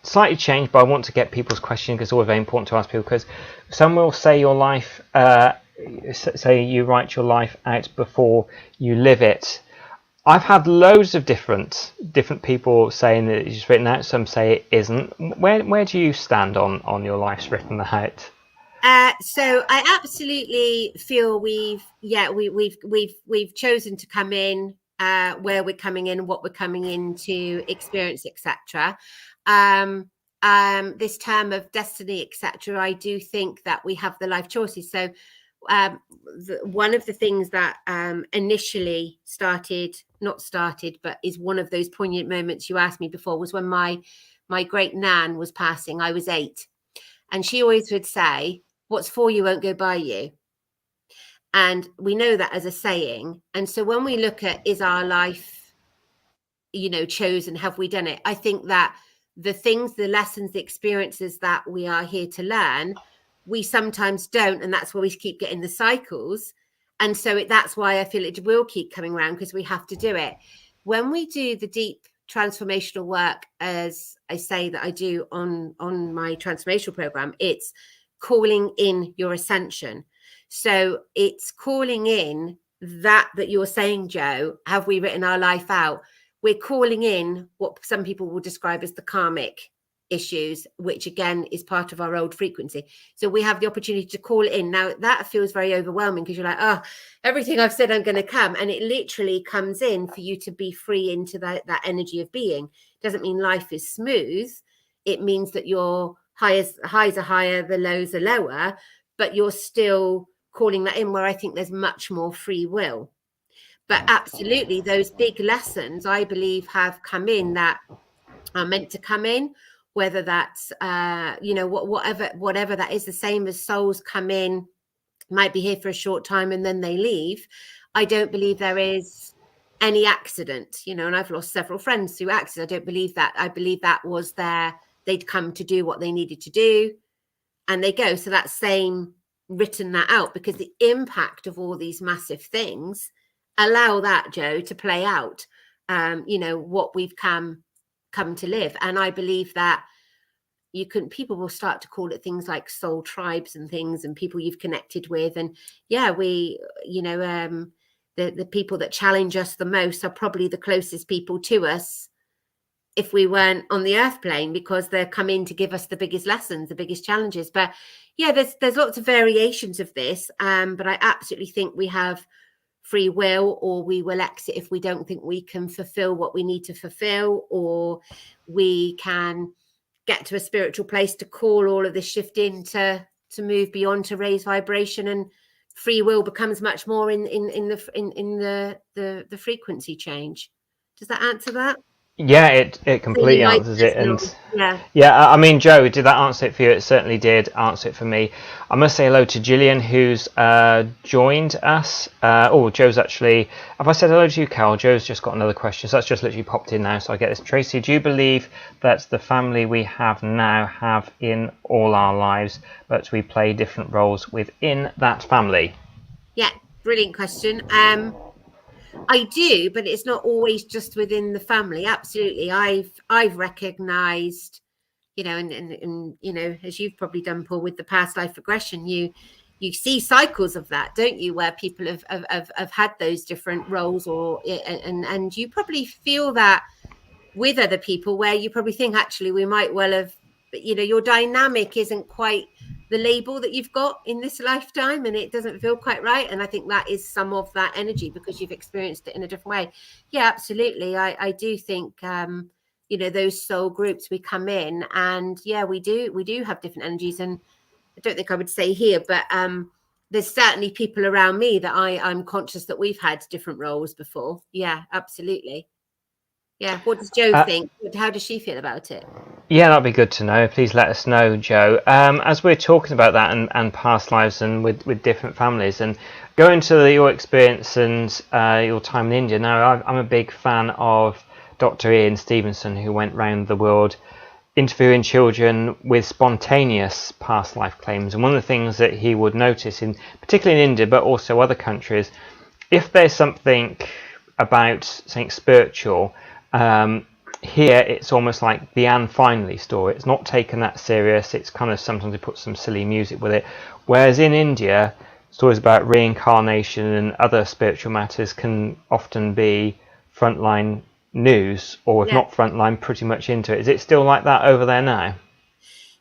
Slightly changed, but I want to get people's questions, because it's always very important to ask people, because some will say your life, say you write your life out before you live it. I've had loads of different people saying that it's written out. Some say it isn't. Where do you stand on your life's written out? So I absolutely feel we've chosen to come in where we're coming in, what we're coming in to experience, etc. This term of destiny, etc. I do think that we have the life choices. So one of the things that initially but is one of those poignant moments you asked me before, was when my great nan was passing. I was 8, and she always would say, "What's for you won't go by you." And we know that as a saying. And so when we look at, is our life, chosen? Have we done it? I think that the things, the lessons, the experiences that we are here to learn, we sometimes don't. And that's why we keep getting the cycles. And so that's why I feel it will keep coming around, because we have to do it. when we do the deep transformational work, as I say that I do on my transformational program, it's calling in your ascension. So it's calling in that you're saying, Joe, have we written our life out? We're calling in what some people will describe as the karmic issues, which again is part of our old frequency. So we have the opportunity to call it in. Now that feels very overwhelming because you're like, oh, everything I've said I'm going to come, and it literally comes in for you to be free into that energy of being. Doesn't mean life is smooth. It means that your highs are higher, the lows are lower, but you're still calling that in, where I think there's much more free will. But absolutely, those big lessons I believe have come in that are meant to come in, whether that's whatever that is. The same as souls come in, might be here for a short time and then they leave. I don't believe there is any accident, and I've lost several friends through accidents. I don't believe that. I believe that was they'd come to do what they needed to do and they go. So that same written that out, because the impact of all these massive things allow that, Joe, to play out, what we've come to live. And I believe that people will start to call it things like soul tribes and things, and people you've connected with. And the people that challenge us the most are probably the closest people to us if we weren't on the earth plane, because they're coming to give us the biggest lessons, the biggest challenges. But yeah, there's lots of variations of this, but I absolutely think we have free will, or we will exit if we don't think we can fulfill what we need to fulfill, or we can get to a spiritual place to call all of this shift in to move beyond, to raise vibration, and free will becomes much more in the frequency change. Does that answer that? Yeah, it completely answers it. And yeah, I mean, Joe, did that answer it for you? It certainly did answer it for me. I must say hello to Gillian, who's joined us. Joe's actually, have I said hello to you, Carol? Joe's just got another question, so that's just literally popped in now, so I get this. Tracee, do you believe that the family we have now have in all our lives, but we play different roles within that family? Yeah, brilliant question. I do, but it's not always just within the family. Absolutely. I've recognized, and as you've probably done, Paul, with the past life regression, you see cycles of that, don't you, where people have had those different roles, and you probably feel that with other people, where you probably think, actually, we might well have, your dynamic isn't quite the label that you've got in this lifetime, and it doesn't feel quite right. And I think that is some of that energy, because you've experienced it in a different way. Yeah, absolutely. I do think, those soul groups, we come in, and yeah, we do have different energies. And I don't think I would say here, but there's certainly people around me that I'm conscious that we've had different roles before. Yeah, absolutely. Yeah. What does Joe think? How does she feel about it? Yeah, that'd be good to know. Please let us know, Joe. As we're talking about that and past lives and with different families, and going to your experience and your time in India. Now, I'm a big fan of Dr. Ian Stevenson, who went round the world interviewing children with spontaneous past life claims. And one of the things that he would notice, particularly in India, but also other countries, if there's something about something spiritual, here it's almost like the Anne Finley story. It's not taken that serious. It's kind of, sometimes they put some silly music with it. Whereas in India, stories about reincarnation and other spiritual matters can often be frontline news, or if not frontline, pretty much into it. Is it still like that over there now?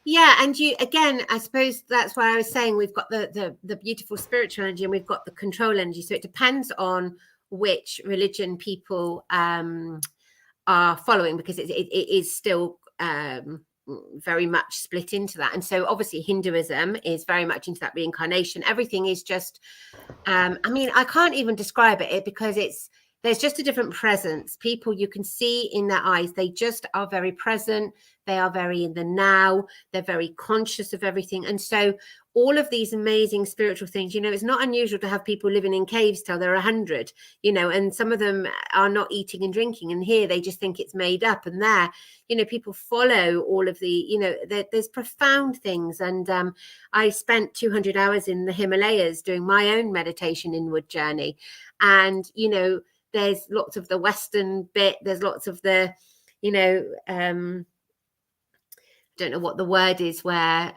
Yeah, and I suppose that's why I was saying we've got the beautiful spiritual energy, and we've got the control energy. So it depends on which religion people are following, because it is still very much split into that. And so obviously Hinduism is very much into that reincarnation. Everything is just I can't even describe it, because there's just a different presence. People, you can see in their eyes, they just are very present. They are very in the now. They're very conscious of everything. And so all of these amazing spiritual things, it's not unusual to have people living in caves till they're 100, and some of them are not eating and drinking. And here they just think it's made up. And there, people follow all of the, there's profound things. And I spent 200 hours in the Himalayas doing my own meditation inward journey. And, there's lots of the Western bit, there's lots of the, you know, don't know what the word is, where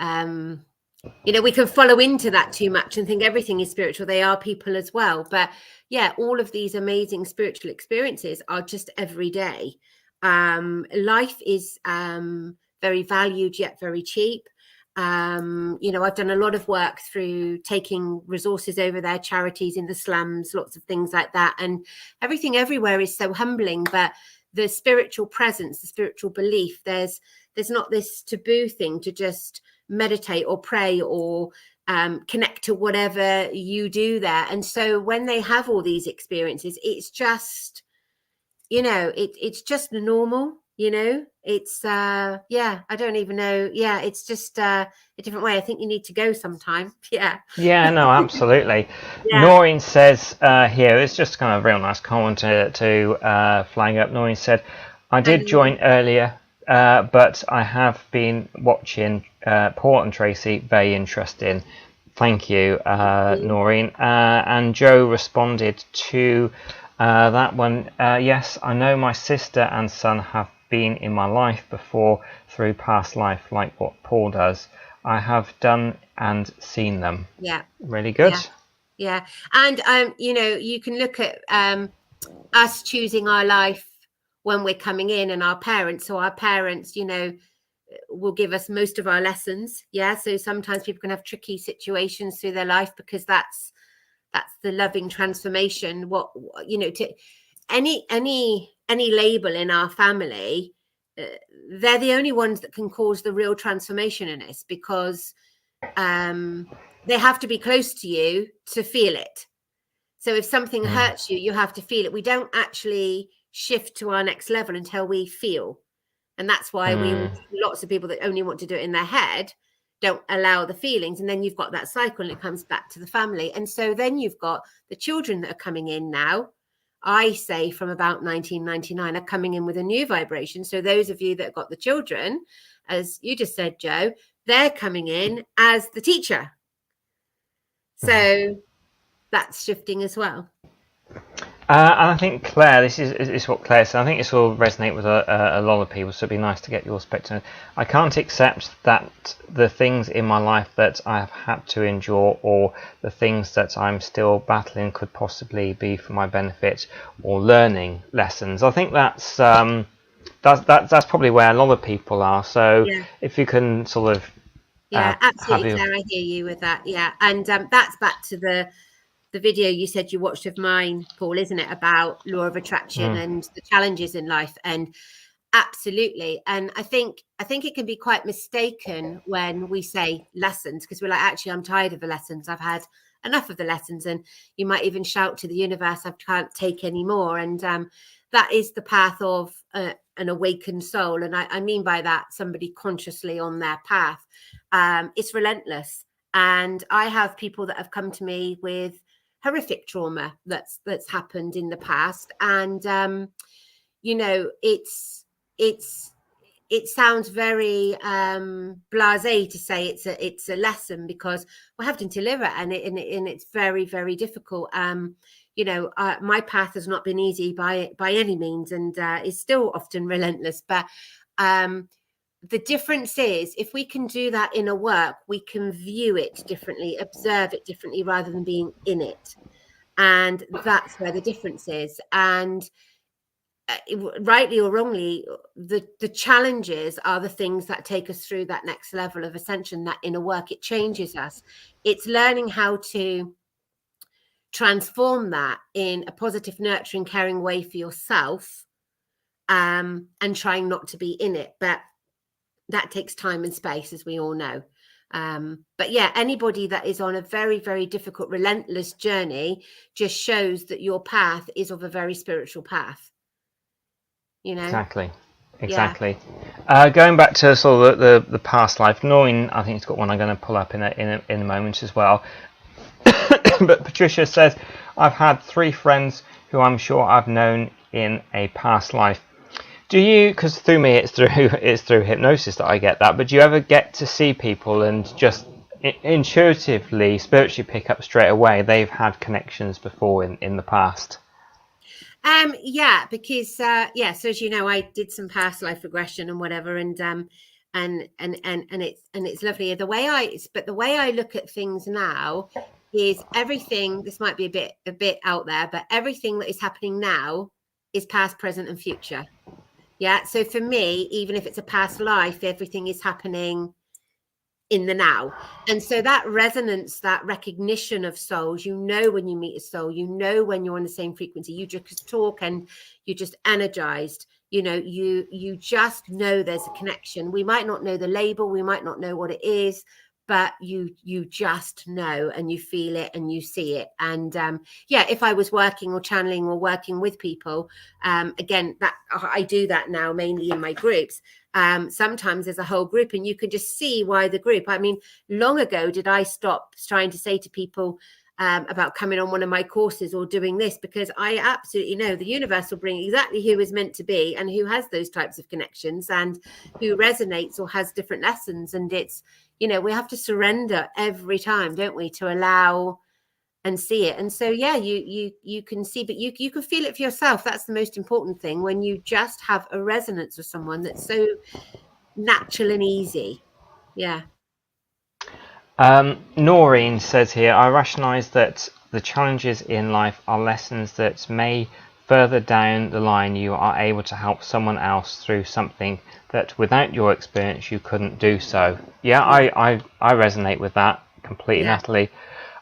you know, we can follow into that too much and think everything is spiritual. They are people as well. But yeah, all of these amazing spiritual experiences are just every day. Life is very valued yet very cheap. You know, I've done a lot of work through taking resources over there, charities in the slums, lots of things like that, and everything everywhere is so humbling. But the spiritual presence, the spiritual belief, there's not this taboo thing to just meditate or pray or connect to whatever you do there. And so when they have all these experiences, it's just, you know, it's just normal, you know. It's yeah, I don't even know. Yeah, it's just a different way. I think you need to go sometime. Yeah. Yeah, no, absolutely. Yeah. Noreen says here, it's just kind of a real nice comment to flag up. Noreen said, I did join earlier, but I have been watching Paul and Tracee, very interesting. Thank you, Noreen. And Joe responded to that one. Yes, I know my sister and son have been in my life before through past life, like what Paul does. I have done and seen them. Yeah. Really good. Yeah. And you know, you can look at us choosing our life when we're coming in, and our parents. So our parents, you know, will give us most of our lessons. Yeah. So sometimes people can have tricky situations through their life, because that's the loving transformation. What, you know, to any label in our family, they're the only ones that can cause the real transformation in us, because they have to be close to you to feel it. So if something hurts you, you have to feel it. We don't actually shift to our next level until we feel. And that's why lots of people that only want to do it in their head don't allow the feelings. And then you've got that cycle, and it comes back to the family. And so then you've got the children that are coming in now, I say from about 1999, are coming in with a new vibration. So those of you that got the children, as you just said, Joe, they're coming in as the teacher. So that's shifting as well. And I think, Claire, this is what Claire said. I think this will resonate with a lot of people, so it'd be nice to get your perspective. I can't accept that the things in my life that I have had to endure, or the things that I'm still battling, could possibly be for my benefit or learning lessons. I think that's probably where a lot of people are. So if you can sort of absolutely, Claire, I hear you with that. Yeah, and that's back to the video you said you watched of mine, Paul, isn't it, about law of attraction and the challenges in life? And absolutely. And I think it can be quite mistaken when we say lessons, because we're like, actually, I'm tired of the lessons. I've had enough of the lessons. And you might even shout to the universe, I can't take any more. And that is the path of an awakened soul. And I mean by that, somebody consciously on their path. It's relentless. And I have people that have come to me with horrific trauma that's happened in the past, and you know, it sounds very blasé to say it's a lesson, because we're having to live it, and it's very, very difficult. You know, my path has not been easy by any means, and is still often relentless, but the difference is, if we can do that inner work, we can view it differently, observe it differently, rather than being in it. And that's where the difference is. And rightly or wrongly, the challenges are the things that take us through that next level of ascension, that inner work. It changes us. It's learning how to transform that in a positive, nurturing, caring way for yourself, and trying not to be in it. But that takes time and space, as we all know. But yeah, anybody that is on a very, very difficult, relentless journey just shows that your path is of a very spiritual path. You know? Exactly. Going back to sort of the past life, Noreen, I think it's got one I'm going to pull up in a moment as well. But Patricia says, I've had 3 friends who I'm sure I've known in a past life. Do you, because through me it's through hypnosis that I get that, but do you ever get to see people and just intuitively, spiritually pick up straight away they've had connections before in the past? Yeah, because so as you know, I did some past life regression and whatever, and it's lovely. The way I look at things now is everything. This might be a bit out there, but everything that is happening now is past, present, and future. Yeah. So for me, even if it's a past life, everything is happening in the now. And so that resonance, that recognition of souls, when you meet a soul, when you're on the same frequency, you just talk and you're just energized. You just know there's a connection. We might not know the label, we might not know what it is, but you just know, and you feel it and you see it. And if I was working or channeling or working with people, again, that I do that now mainly in my groups. Sometimes there's a whole group and you can just see why the group. I mean, long ago did I stop trying to say to people about coming on one of my courses or doing this, because I absolutely know the universe will bring exactly who is meant to be and who has those types of connections and who resonates or has different lessons. And it's, we have to surrender every time, don't we, to allow and see it. And so you can see, but you can feel it for yourself. That's the most important thing, when you just have a resonance with someone that's so natural and easy. Noreen says here, I rationalise that the challenges in life are lessons that may further down the line you are able to help someone else through something that without your experience you couldn't do so. I resonate with that completely and utterly.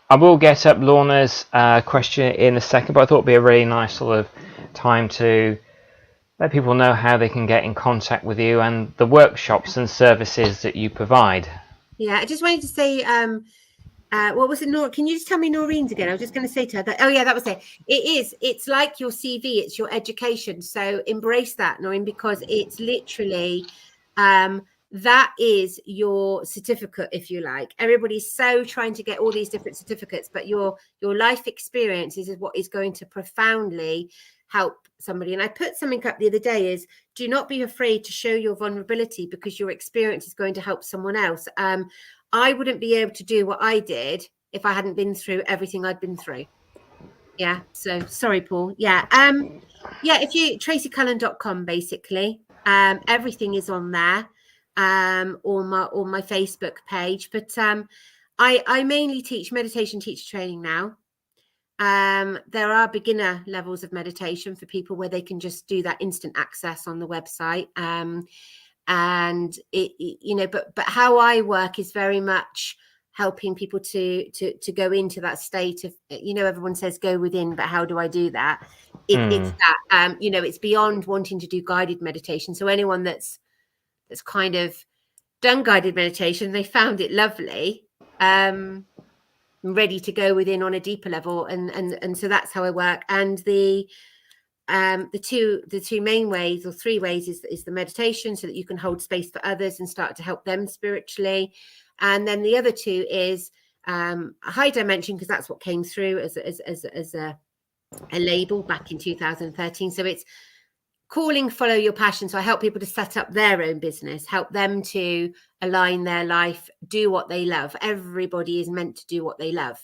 I will get up Lorna's question in a second, but I thought it'd be a really nice sort of time to let people know how they can get in contact with you and the workshops and services that you provide. I just wanted to say, what was it, Nor? Can you just tell me Noreen's again? I was just going to say to her that, that was it. It's like your CV, it's your education. So embrace that, Noreen, because it's literally, that is your certificate, if you like. Everybody's so trying to get all these different certificates, but your life experience is what is going to profoundly help somebody. And I put something up the other day, is do not be afraid to show your vulnerability, because your experience is going to help someone else. I wouldn't be able to do what I did if I hadn't been through everything I'd been through. So sorry, Paul. If you TraceeCullen.com, basically, everything is on there, or my Facebook page. But I mainly teach meditation teacher training now. There are beginner levels of meditation for people where they can just do that instant access on the website. And but how I work is very much helping people to go into that state of, everyone says go within, but how do I do that? It's that, it's beyond wanting to do guided meditation. So anyone that's kind of done guided meditation, they found it lovely, ready to go within on a deeper level, and so that's how I work. And the two main ways, or three ways, is the meditation, so that you can hold space for others and start to help them spiritually. And then the other two is a high dimension, because that's what came through as a label back in 2013. So it's calling, follow your passion. So I help people to set up their own business, help them to align their life, do what they love. Everybody is meant to do what they love,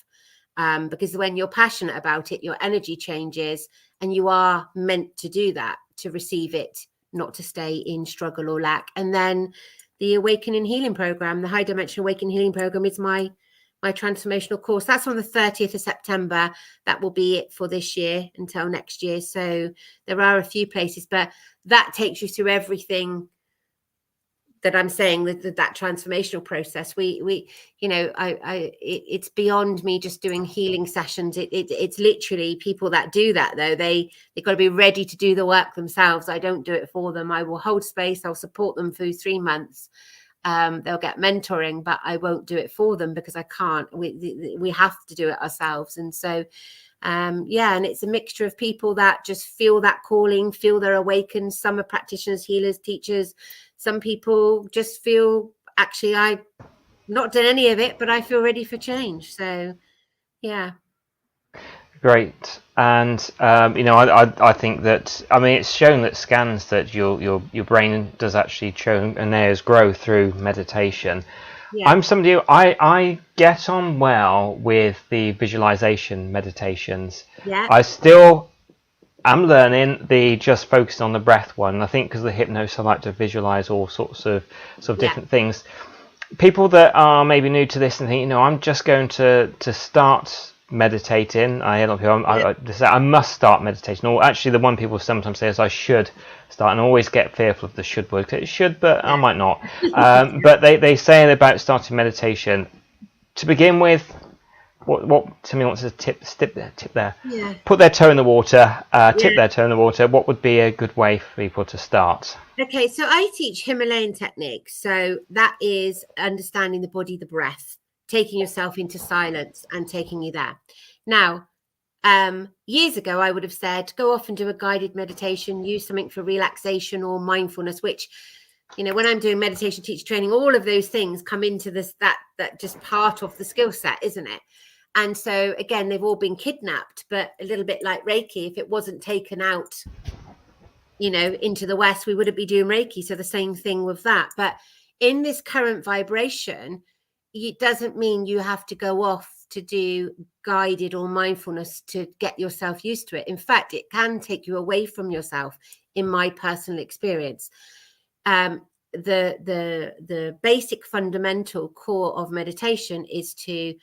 because when you're passionate about it, your energy changes, and you are meant to do that, to receive it, not to stay in struggle or lack. And then the Awakening Healing Program, the High Dimension Awakening Healing Program, is my transformational course. That's on the 30th of September. That will be it for this year until next year. So there are a few places, but that takes you through everything that I'm saying, that transformational process. It's beyond me just doing healing sessions. It's literally people that do that, though. They've got to be ready to do the work themselves. I don't do it for them. I will hold space. I'll support them through 3 months. They'll get mentoring, but I won't do it for them, because I can't. We have to do it ourselves. And so, and it's a mixture of people that just feel that calling, feel they're awakened. Some are practitioners, healers, teachers. Some people just feel, actually, I've not done any of it, but I feel ready for change. So, Great. And I think that, it's shown that scans that your brain does actually show and layers grow through meditation. I'm somebody who I get on well with the visualization meditations. I still I'm learning the just focus on the breath one. I think because the hypnos, I like to visualize all sorts of different things. People that are maybe new to this and think, I'm just going to start meditating. I hear a lot of people, I must start meditating. Or actually, the one people sometimes say is I should start, and I always get fearful of the should word. It should, but I might not. But they say about starting meditation. To begin with, what somebody wants to tip there. Yeah. Put their toe in the water. Tip their toe in the water. What would be a good way for people to start? Okay, so I teach Himalayan techniques. So that is understanding the body, the breath, taking yourself into silence and taking you there. Now, years ago, I would have said, go off and do a guided meditation, use something for relaxation or mindfulness, which, when I'm doing meditation teacher training, all of those things come into this, that just part of the skill set, isn't it? And so again, they've all been kidnapped, but a little bit like Reiki, if it wasn't taken out, into the West, we wouldn't be doing Reiki. So the same thing with that. But in this current vibration, it doesn't mean you have to go off to do guided or mindfulness to get yourself used to it. In fact, it can take you away from yourself, in my personal experience. The basic fundamental core of meditation is to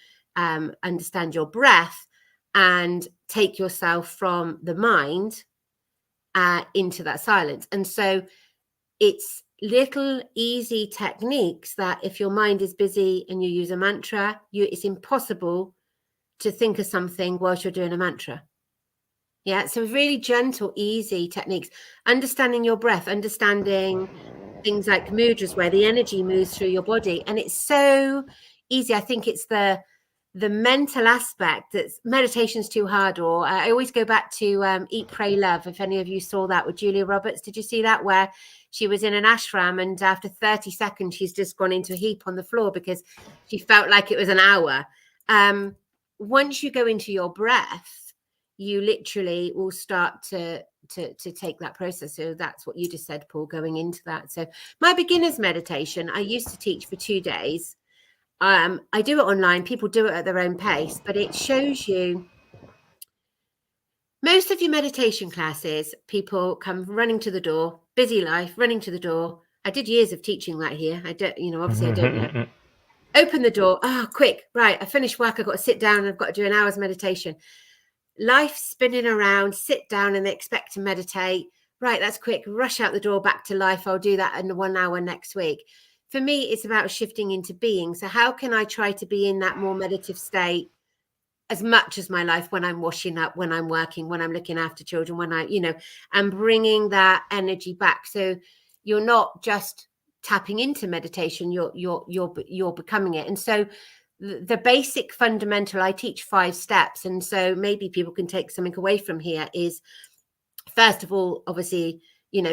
understand your breath and take yourself from the mind into that silence. And so it's little easy techniques that if your mind is busy and you use a mantra, it's impossible to think of something whilst you're doing a mantra. Yeah, so really gentle, easy techniques. Understanding your breath, understanding things like mudras where the energy moves through your body. And it's so easy. I think it's the mental aspect that meditation's too hard. Or I always go back to Eat, Pray, Love. If any of you saw that with Julia Roberts, did you see that, where she was in an ashram and after 30 seconds she's just gone into a heap on the floor because she felt like it was an hour. Once you go into your breath, you literally will start to take that process. So that's what you just said, Paul, going into that. So my beginner's meditation, I used to teach for 2 days. I do it online. People do it at their own pace, but it shows you most of your meditation classes, people come running to the door, busy life, running to the door. I did years of teaching that here. I don't, obviously I don't know. Open the door. Oh, quick. Right. I finished work. I've got to sit down. I've got to do an hour's meditation. Life spinning around, sit down and they expect to meditate. Right. That's quick. Rush out the door back to life. I'll do that in 1 hour next week. For me, it's about shifting into being. So how can I try to be in that more meditative state as much as my life, when I'm washing up, when I'm working, when I'm looking after children, when I, and bringing that energy back. So you're not just tapping into meditation, you're becoming it. And so the basic fundamental, I teach 5 steps. And so maybe people can take something away from here is, first of all, obviously,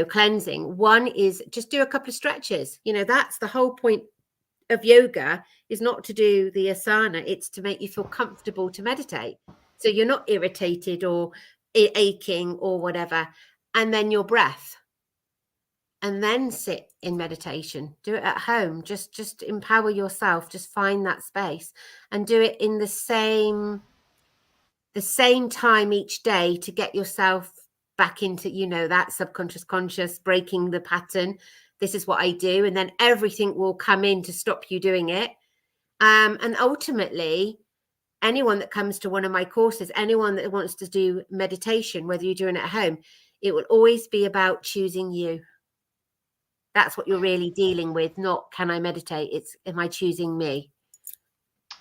cleansing. One is just do a couple of stretches. That's the whole point of yoga, is not to do the asana. It's to make you feel comfortable to meditate. So you're not irritated or aching or whatever. And then your breath. And then sit in meditation. Do it at home. Just empower yourself. Just find that space and do it in the same time each day to get yourself back into, that subconscious conscious, breaking the pattern. This is what I do. And then everything will come in to stop you doing it. And ultimately, anyone that comes to one of my courses, anyone that wants to do meditation, whether you're doing it at home, it will always be about choosing you. That's what you're really dealing with, not can I meditate? It's, am I choosing me?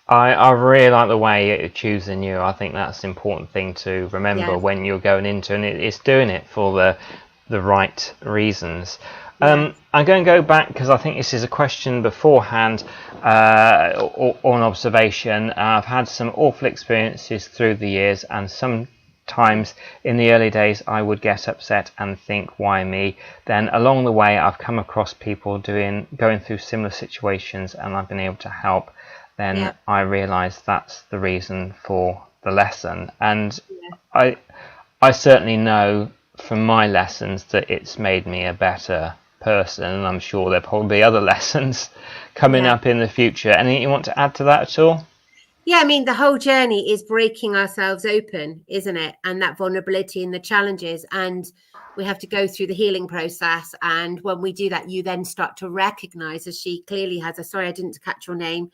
I really like the way you're choosing you. I think that's an important thing to remember when you're going into, and it's doing it for the right reasons. I'm going to go back because I think this is a question beforehand or an observation. I've had some awful experiences through the years, and sometimes in the early days I would get upset and think, why me? Then along the way I've come across people going through similar situations and I've been able to help. Then I realised that's the reason for the lesson. And I certainly know from my lessons that it's made me a better person, and I'm sure there'll probably be other lessons coming up in the future. Anything you want to add to that at all? Yeah, I mean, the whole journey is breaking ourselves open, isn't it? And that vulnerability and the challenges. And we have to go through the healing process. And when we do that, you then start to recognize, as she clearly has, sorry, I didn't catch your name,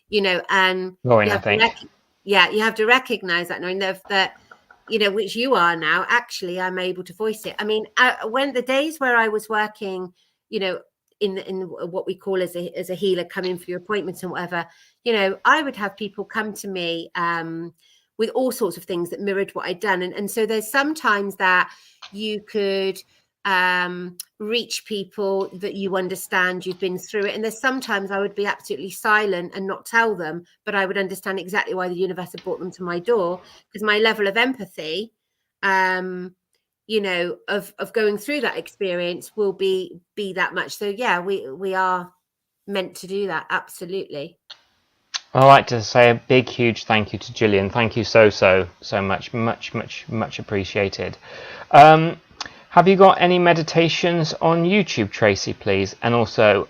you know, and Lauren, you I have to think. you have to recognize that, knowing that, you know, which you are now, actually, I'm able to voice it. I mean, when the days where I was working, you know, in what we call as a healer, coming for your appointments and whatever, you know, I would have people come to me with all sorts of things that mirrored what I'd done. And so there's sometimes that you could reach people that you understand, you've been through it. And there's sometimes I would be absolutely silent and not tell them, but I would understand exactly why the universe had brought them to my door, because my level of empathy, you know, of going through that experience will be that much. So yeah, we are meant to do that. Absolutely. I'd like to say a big, huge thank you to Gillian. Thank you so much. Much appreciated. Have you got any meditations on YouTube, Tracee, please? And also,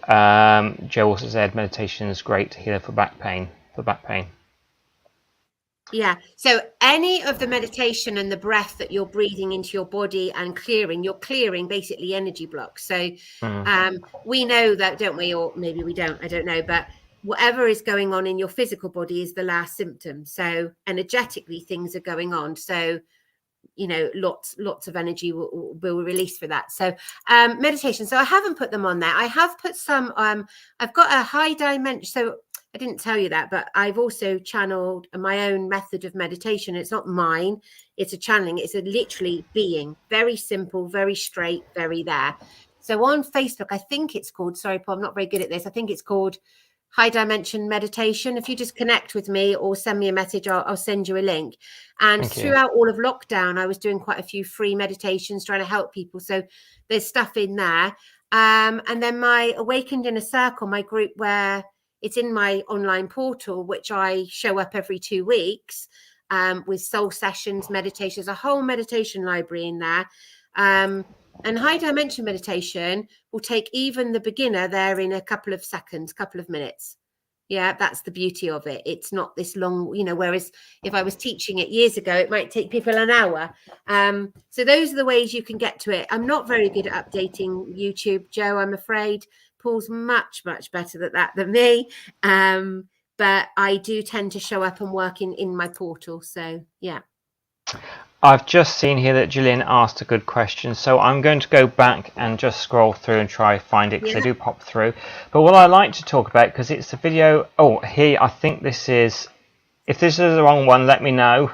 Joe also said meditation is great here for back pain. Yeah. So any of the meditation and the breath that you're breathing into your body and you're clearing basically energy blocks. So we know that, don't we? Or maybe we don't, I don't know. But whatever is going on in your physical body is the last symptom. So energetically, things are going on. So, you know, lots of energy will release for that. So meditation. So I haven't put them on there. I have put some, I've got a high dimension. So I didn't tell you that, but I've also channeled my own method of meditation. It's not mine. It's a channeling. It's a literally being, very simple, very straight, very there. So on Facebook, I think it's called, sorry, Paul, I'm not very good at this. I think it's called High Dimension Meditation. If you just connect with me or send me a message, I'll send you a link. And throughout all of lockdown, I was doing quite a few free meditations trying to help people. So there's stuff in there. And then my Awakened in a Circle, my group, where it's in my online portal, which I show up every 2 weeks with soul sessions, meditations, a whole meditation library in there. And high dimension meditation will take even the beginner there in a couple of seconds, couple of minutes. Yeah, that's the beauty of it. It's not this long, you know, whereas if I was teaching it years ago, it might take people an hour. So those are the ways you can get to it. I'm not very good at updating YouTube, Joe, I'm afraid. Paul's much better at that than me. But I do tend to show up and work in my portal. So, yeah. I've just seen here that Gillian asked a good question, so I'm going to go back and just scroll through and try find it, because they do pop through. But what I like to talk about, because it's a video, oh, here, I think this is, if this is the wrong one, let me know.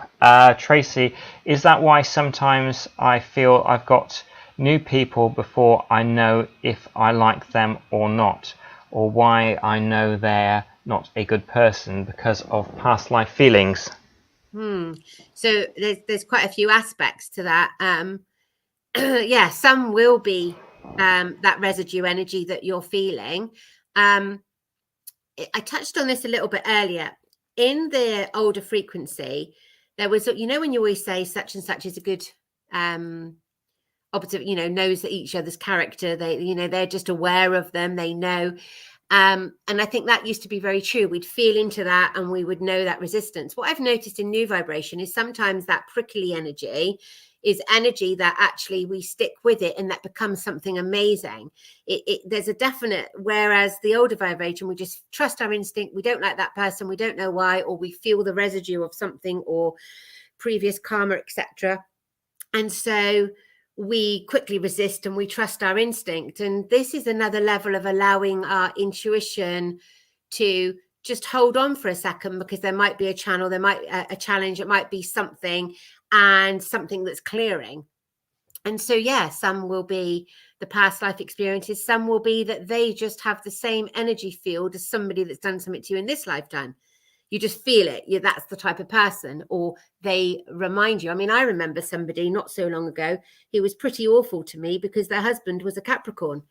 Tracee, is that why sometimes I feel I've got new people before I know if I like them or not, or why I know they're not a good person because of past life feelings? So there's quite a few aspects to that. Yeah, some will be that residue energy that you're feeling. I touched on this a little bit earlier. In the older frequency, there was, you know, when you always say such and such is a good opposite, you know, knows that each other's character, they, you know, they're just aware of them, they know. And I think that used to be very true. We'd feel into that and we would know that resistance. What I've noticed in new vibration is sometimes that prickly energy is energy that actually we stick with it and that becomes something amazing. There's a definite, whereas the older vibration, we just trust our instinct. We don't like that person. We don't know why, or we feel the residue of something or previous karma, etc. And so we quickly resist and we trust our instinct. And this is another level of allowing our intuition to just hold on for a second, because there might be a channel, there might a challenge, it might be something, and something that's clearing. And so, yeah, some will be the past life experiences. Some will be that they just have the same energy field as somebody that's done something to you in this lifetime. You just feel it. That's the type of person, or they remind you. I mean, I remember somebody not so long ago, he was pretty awful to me because their husband was a Capricorn.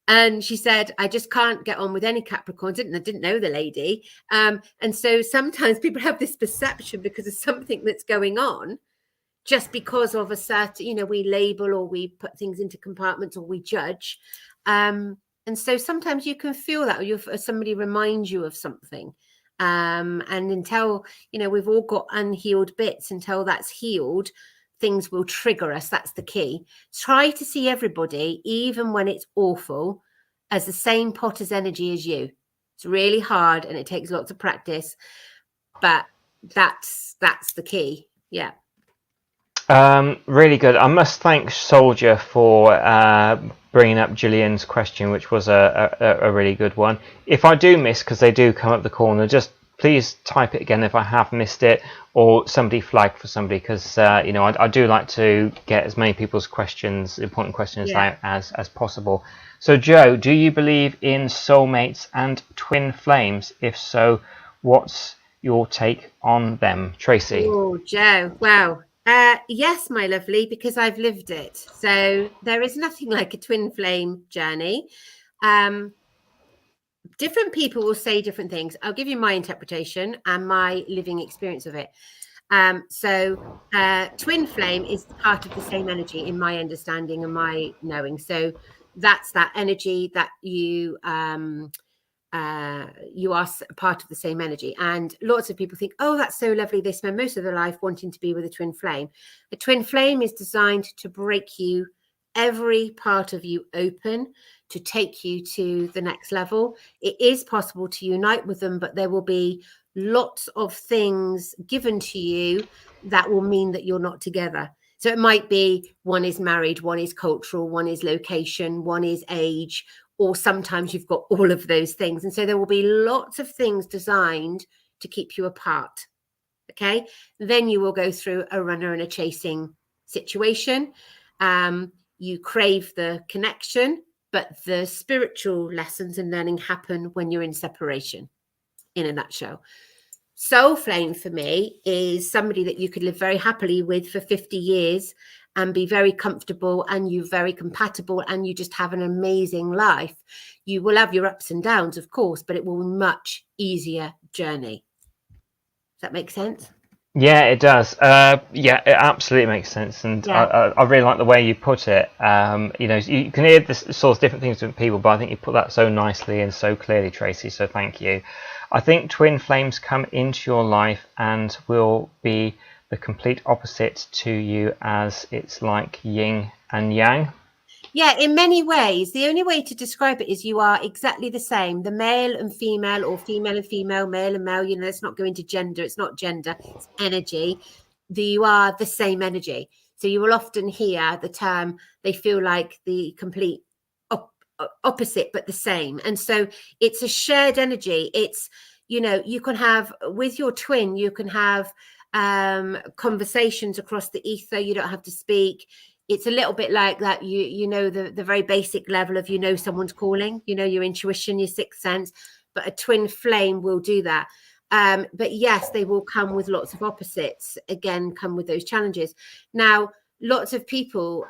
And she said, I just can't get on with any Capricorns. I didn't know the lady. And so sometimes people have this perception because of something that's going on, just because of a certain, you know, we label or we put things into compartments or we judge. And so sometimes you can feel that, or somebody reminds you of something. And until, you know, we've all got unhealed bits, until that's healed, things will trigger us. That's the key. Try to see everybody, even when it's awful, as the same pot as energy as you. It's really hard and it takes lots of practice, but that's the key. Yeah. Really good. I must thank Soldier for bringing up Gillian's question, which was a really good one. If I do miss, because they do come up the corner, just please type it again if I have missed it, or somebody flag for somebody, because you know, I do like to get as many people's questions, important questions, out as possible. So Joe, do you believe in soulmates and twin flames? If so, what's your take on them? Tracee? Oh, Joe, wow. Yes, my lovely, because I've lived it. So there is nothing like a twin flame journey. Different people will say different things. I'll give you my interpretation and my living experience of it. Twin flame is part of the same energy in my understanding and my knowing. So that's that energy that you are part of the same energy. And lots of people think, oh, that's so lovely. They spend most of their life wanting to be with a twin flame. A twin flame is designed to break you, every part of you open, to take you to the next level. It is possible to unite with them, but there will be lots of things given to you that will mean that you're not together. So it might be one is married, one is cultural, one is location, one is age, or sometimes you've got all of those things. And so there will be lots of things designed to keep you apart. Okay. Then you will go through a runner and a chasing situation. You crave the connection, but the spiritual lessons and learning happen when you're in separation, in a nutshell. Soul flame for me is somebody that you could live very happily with for 50 years and be very comfortable, and you're very compatible, and you just have an amazing life. You will have your ups and downs, of course, but it will be a much easier journey. Does that make sense? Yeah, it does. Yeah, it absolutely makes sense, and I really like the way you put it. You know, you can hear this sort of different things from people, but I think you put that so nicely and so clearly, Tracee. So thank you. I think twin flames come into your life and will be the complete opposite to you, as it's like yin and yang. Yeah, in many ways. The only way to describe it is you are exactly the same. The male and female, or female and female, male and male, you know, let's not go into gender. It's not gender, it's energy. You are the same energy. So you will often hear the term, they feel like the complete opposite, but the same. And so it's a shared energy. It's, you know, you can have with your twin, you can have conversations across the ether. You don't have to speak. It's a little bit like that. You know, the very basic level of, you know, someone's calling, you know, your intuition, your sixth sense, but a twin flame will do that. But yes, they will come with lots of opposites, again, come with those challenges. Now, lots of people,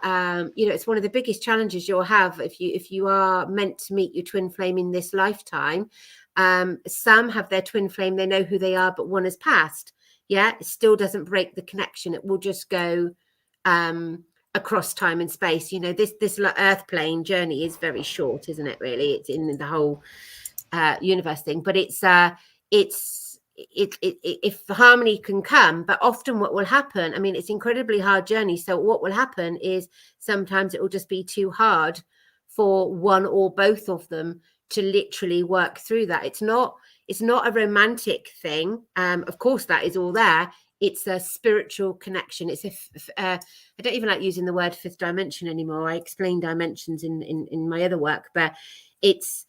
you know, it's one of the biggest challenges you'll have if you are meant to meet your twin flame in this lifetime. Some have their twin flame, they know who they are, but one has passed. Yeah, it still doesn't break the connection. It will just go across time and space. You know, this earth plane journey is very short, isn't it? Really, it's in the whole universe thing, but if the harmony can come, but often what will happen, I mean, it's incredibly hard journey. So what will happen is sometimes it will just be too hard for one or both of them to literally work through that. It's not a romantic thing. Of course, that is all there. It's a spiritual connection. It's I don't even like using the word fifth dimension anymore. I explain dimensions in my other work, but it's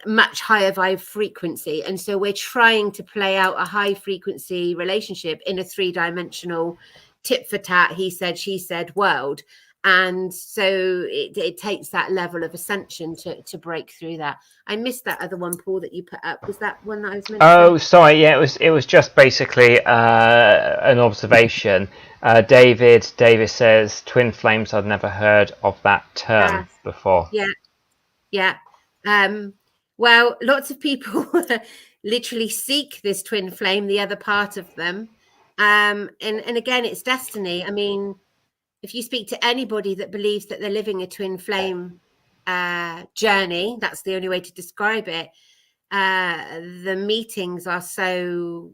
much higher vibe frequency. And so we're trying to play out a high frequency relationship in a 3-dimensional tit for tat, he said, she said world. And so it takes that level of ascension to break through that. I missed that other one, Paul, that you put up. Was that one that I was meant to say? Oh, sorry. Yeah, it was just basically an observation. David says twin flames. I've never heard of that term before. Yeah. Well, lots of people literally seek this twin flame, the other part of them. And again, it's destiny. I mean, if you speak to anybody that believes that they're living a twin flame journey, that's the only way to describe it. the meetings are so,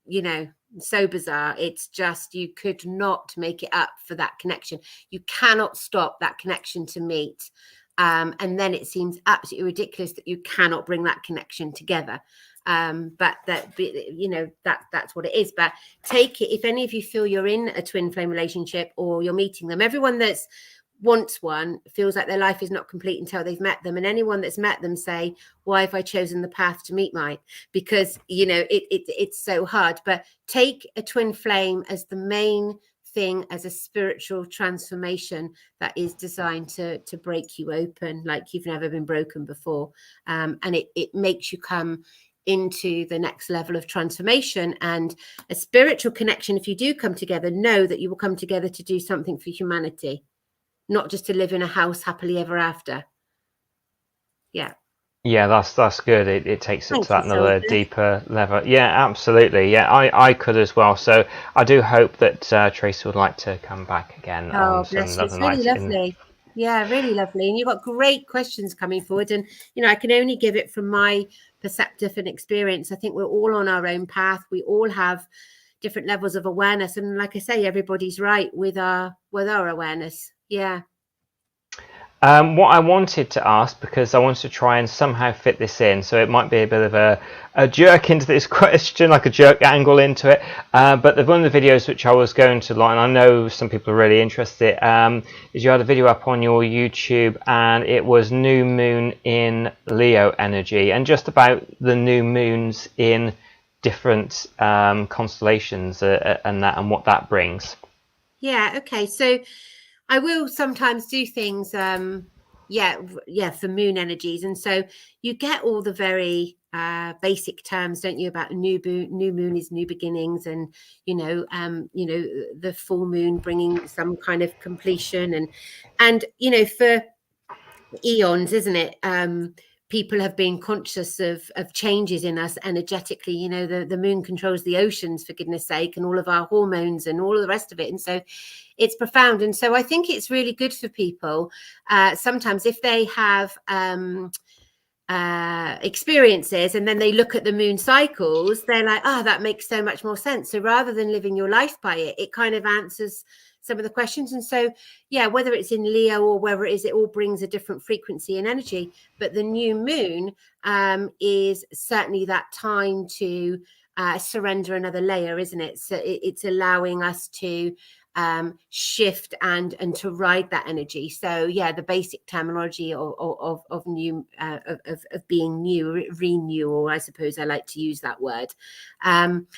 you know, so bizarre. It's just, you could not make it up for that connection. You cannot stop that connection to meet. And then it seems absolutely ridiculous that you cannot bring that connection together. But that, you know, that's what it is. But take it, if any of you feel you're in a twin flame relationship or you're meeting them, everyone that's wants one feels like their life is not complete until they've met them, and anyone that's met them say, why have I chosen the path to meet mine? Because, you know, it's so hard. But take a twin flame as the main thing, as a spiritual transformation that is designed to break you open like you've never been broken before, and it makes you come into the next level of transformation. And a spiritual connection, if you do come together, know that you will come together to do something for humanity, not just to live in a house happily ever after. Yeah. Yeah, that's good. It takes it to Thank you, that another Soldier. deeper level. Yeah, absolutely. Yeah, I could as well. So I do hope that Tracee would like to come back again Oh, on some bless you. other It's really nights. lovely. Yeah, really lovely. And you've got great questions coming forward. And, you know, I can only give it from my perspective and experience. I think we're all on our own path. We all have different levels of awareness. And like I say, everybody's right with our awareness. Yeah. What I wanted to ask, because I wanted to try and somehow fit this in, so it might be a bit of a jerk into this question, like a jerk angle into it, but one of the videos which I was going to like, and I know some people are really interested, is you had a video up on your YouTube, and it was new moon in Leo energy, and just about the new moons in different constellations and that, and what that brings. Yeah. Okay. So I will sometimes do things, for moon energies. And so you get all the very basic terms, don't you, about new moon is new beginnings, and the full moon bringing some kind of completion, and for eons, isn't it? People have been conscious of changes in us energetically. You know, the moon controls the oceans, for goodness sake, and all of our hormones and all of the rest of it. And so it's profound. And so I think it's really good for people sometimes if they have experiences and then they look at the moon cycles, they're like, oh, that makes so much more sense. So rather than living your life by it, it kind of answers some of the questions. And so, yeah, whether it's in Leo or whether it is, it all brings a different frequency and energy. But the new moon is certainly that time to surrender another layer, isn't it? So it's allowing us to shift and to ride that energy. So yeah, the basic terminology of new of being new, renewal, I suppose I like to use that word. And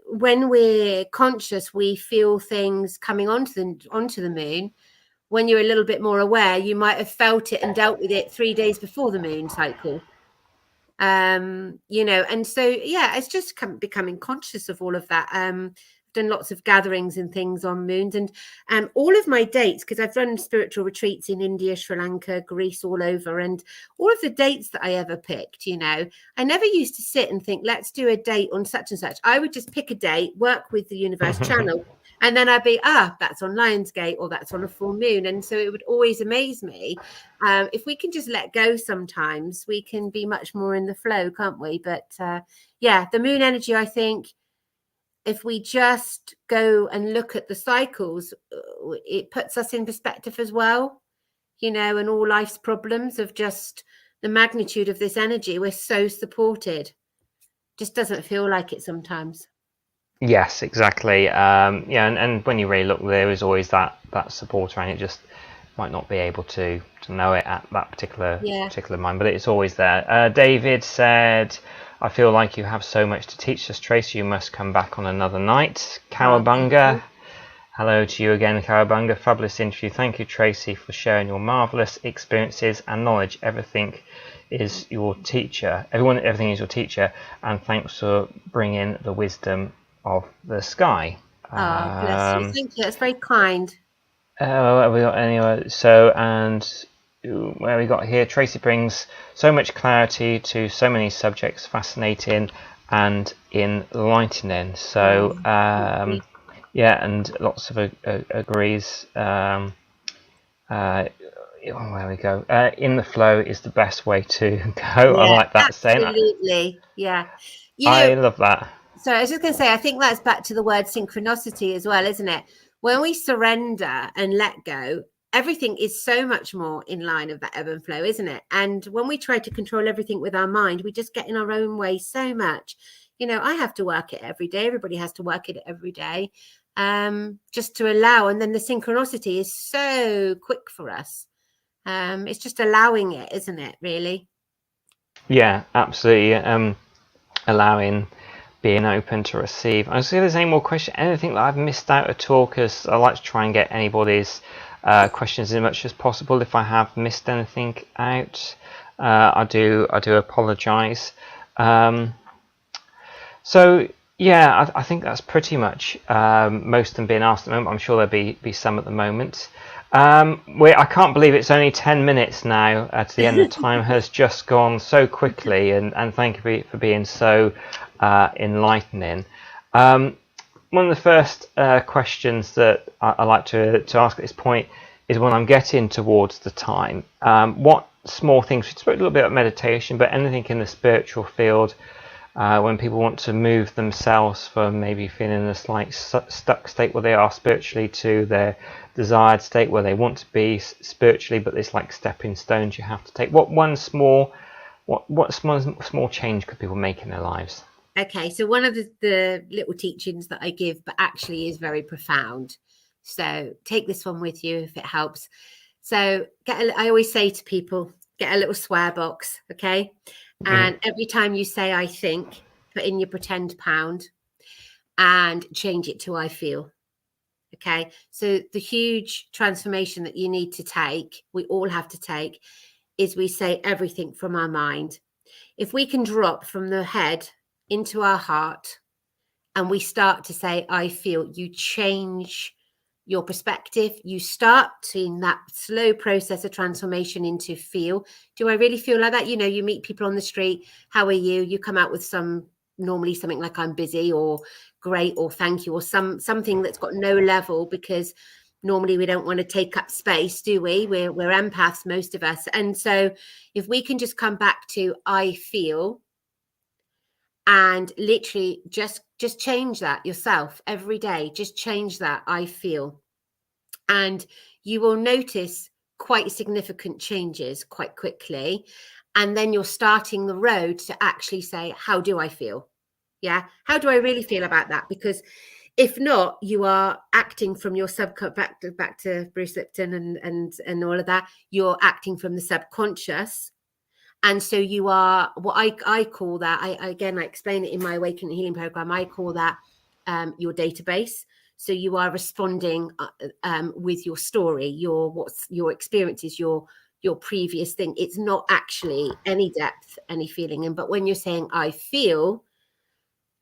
when we're conscious, we feel things coming onto the moon. When you're a little bit more aware, you might have felt it and dealt with it 3 days before the moon cycle. And so yeah, it's just becoming conscious of all of that. Done lots of gatherings and things on moons, and all of my dates, because I've run spiritual retreats in India, Sri Lanka, Greece, all over, and all of the dates that I ever picked, I never used to sit and think, let's do a date on such and such. I would just pick a date, work with the universe channel, and then I'd be, that's on Lionsgate, or that's on a full moon. And so it would always amaze me. If we can just let go sometimes, we can be much more in the flow, can't we? But yeah, the moon energy, I think, if we just go and look at the cycles, it puts us in perspective as well, and all life's problems of just the magnitude of this energy. We're so supported. Just doesn't feel like it sometimes. Yes, exactly. And when you really look, there is always that support around it. Just might not be able to know it at that particular mind, but it's always there. David said, I feel like you have so much to teach us, Tracee. You must come back on another night. Cowabunga. Hello to you again, Cowabunga. Fabulous interview. Thank you, Tracee, for sharing your marvellous experiences and knowledge. Everything is your teacher. Everything is your teacher. And thanks for bringing the wisdom of the sky. Bless you. Thank you. That's very kind. What have we got anyway? So, and where we got here, Tracee brings so much clarity to so many subjects, fascinating and enlightening. So, yeah, and lots of agrees. there we go. In the flow is the best way to go. I Yeah, like that saying. absolutely. Yeah. You know, I love that. so I was just going to say, I think that's back to the word synchronicity as well, isn't it? When we surrender and let go, everything is so much more in line of that ebb and flow, isn't it? And when we try to control everything with our mind, we just get in our own way so much. You know, I have to work it every day. Everybody has to work it every day, just to allow. And then the synchronicity is so quick for us. It's just allowing it, isn't it, really? Yeah, absolutely. Allowing, being open to receive. I see if there's any more questions, anything that I've missed out at all, because I like to try and get anybody's questions as much as possible. If I have missed anything out, I do apologise. So yeah, I think that's pretty much most of them being asked at the moment. I'm sure there'll be some at the moment. I can't believe it's only 10 minutes now to the end. The time has just gone so quickly, and thank you for being so enlightening. One of the first questions that I like to ask at this point is, when I'm getting towards the time, what small things, we spoke a little bit about meditation, but anything in the spiritual field, when people want to move themselves from maybe feeling in a slight stuck state where they are spiritually to their desired state where they want to be spiritually, but it's like stepping stones you have to take. What small change could people make in their lives? Okay, so one of the little teachings that I give, but actually is very profound. So take this one with you if it helps. So I always say to people, get a little swear box, okay? And every time you say I think, put in your pretend pound and change it to I feel. Okay, so the huge transformation that you need to take, we all have to take, is we say everything from our mind. If we can drop from the head into our heart and we start to say I feel, you change your perspective. You start seeing that slow process of transformation into feel. Do I really feel like that? You know, you meet people on the street. How are you? You come out with normally something like I'm busy or great or thank you or something that's got no level, because normally we don't want to take up space, do we? We're empaths, most of us. And so if we can just come back to I feel, and literally just change that yourself every day, just change that I feel, and you will notice quite significant changes quite quickly. And then you're starting the road to actually say, how do I feel? Yeah, how do I really feel about that? Because if not, you are acting from your back to Bruce Lipton and all of that. You're acting from the subconscious. And so you are what I call that. I explain it in my Awakening Healing program. I call that your database. So you are responding with your story, your experiences, your previous thing. It's not actually any depth, any feeling. But when you're saying I feel,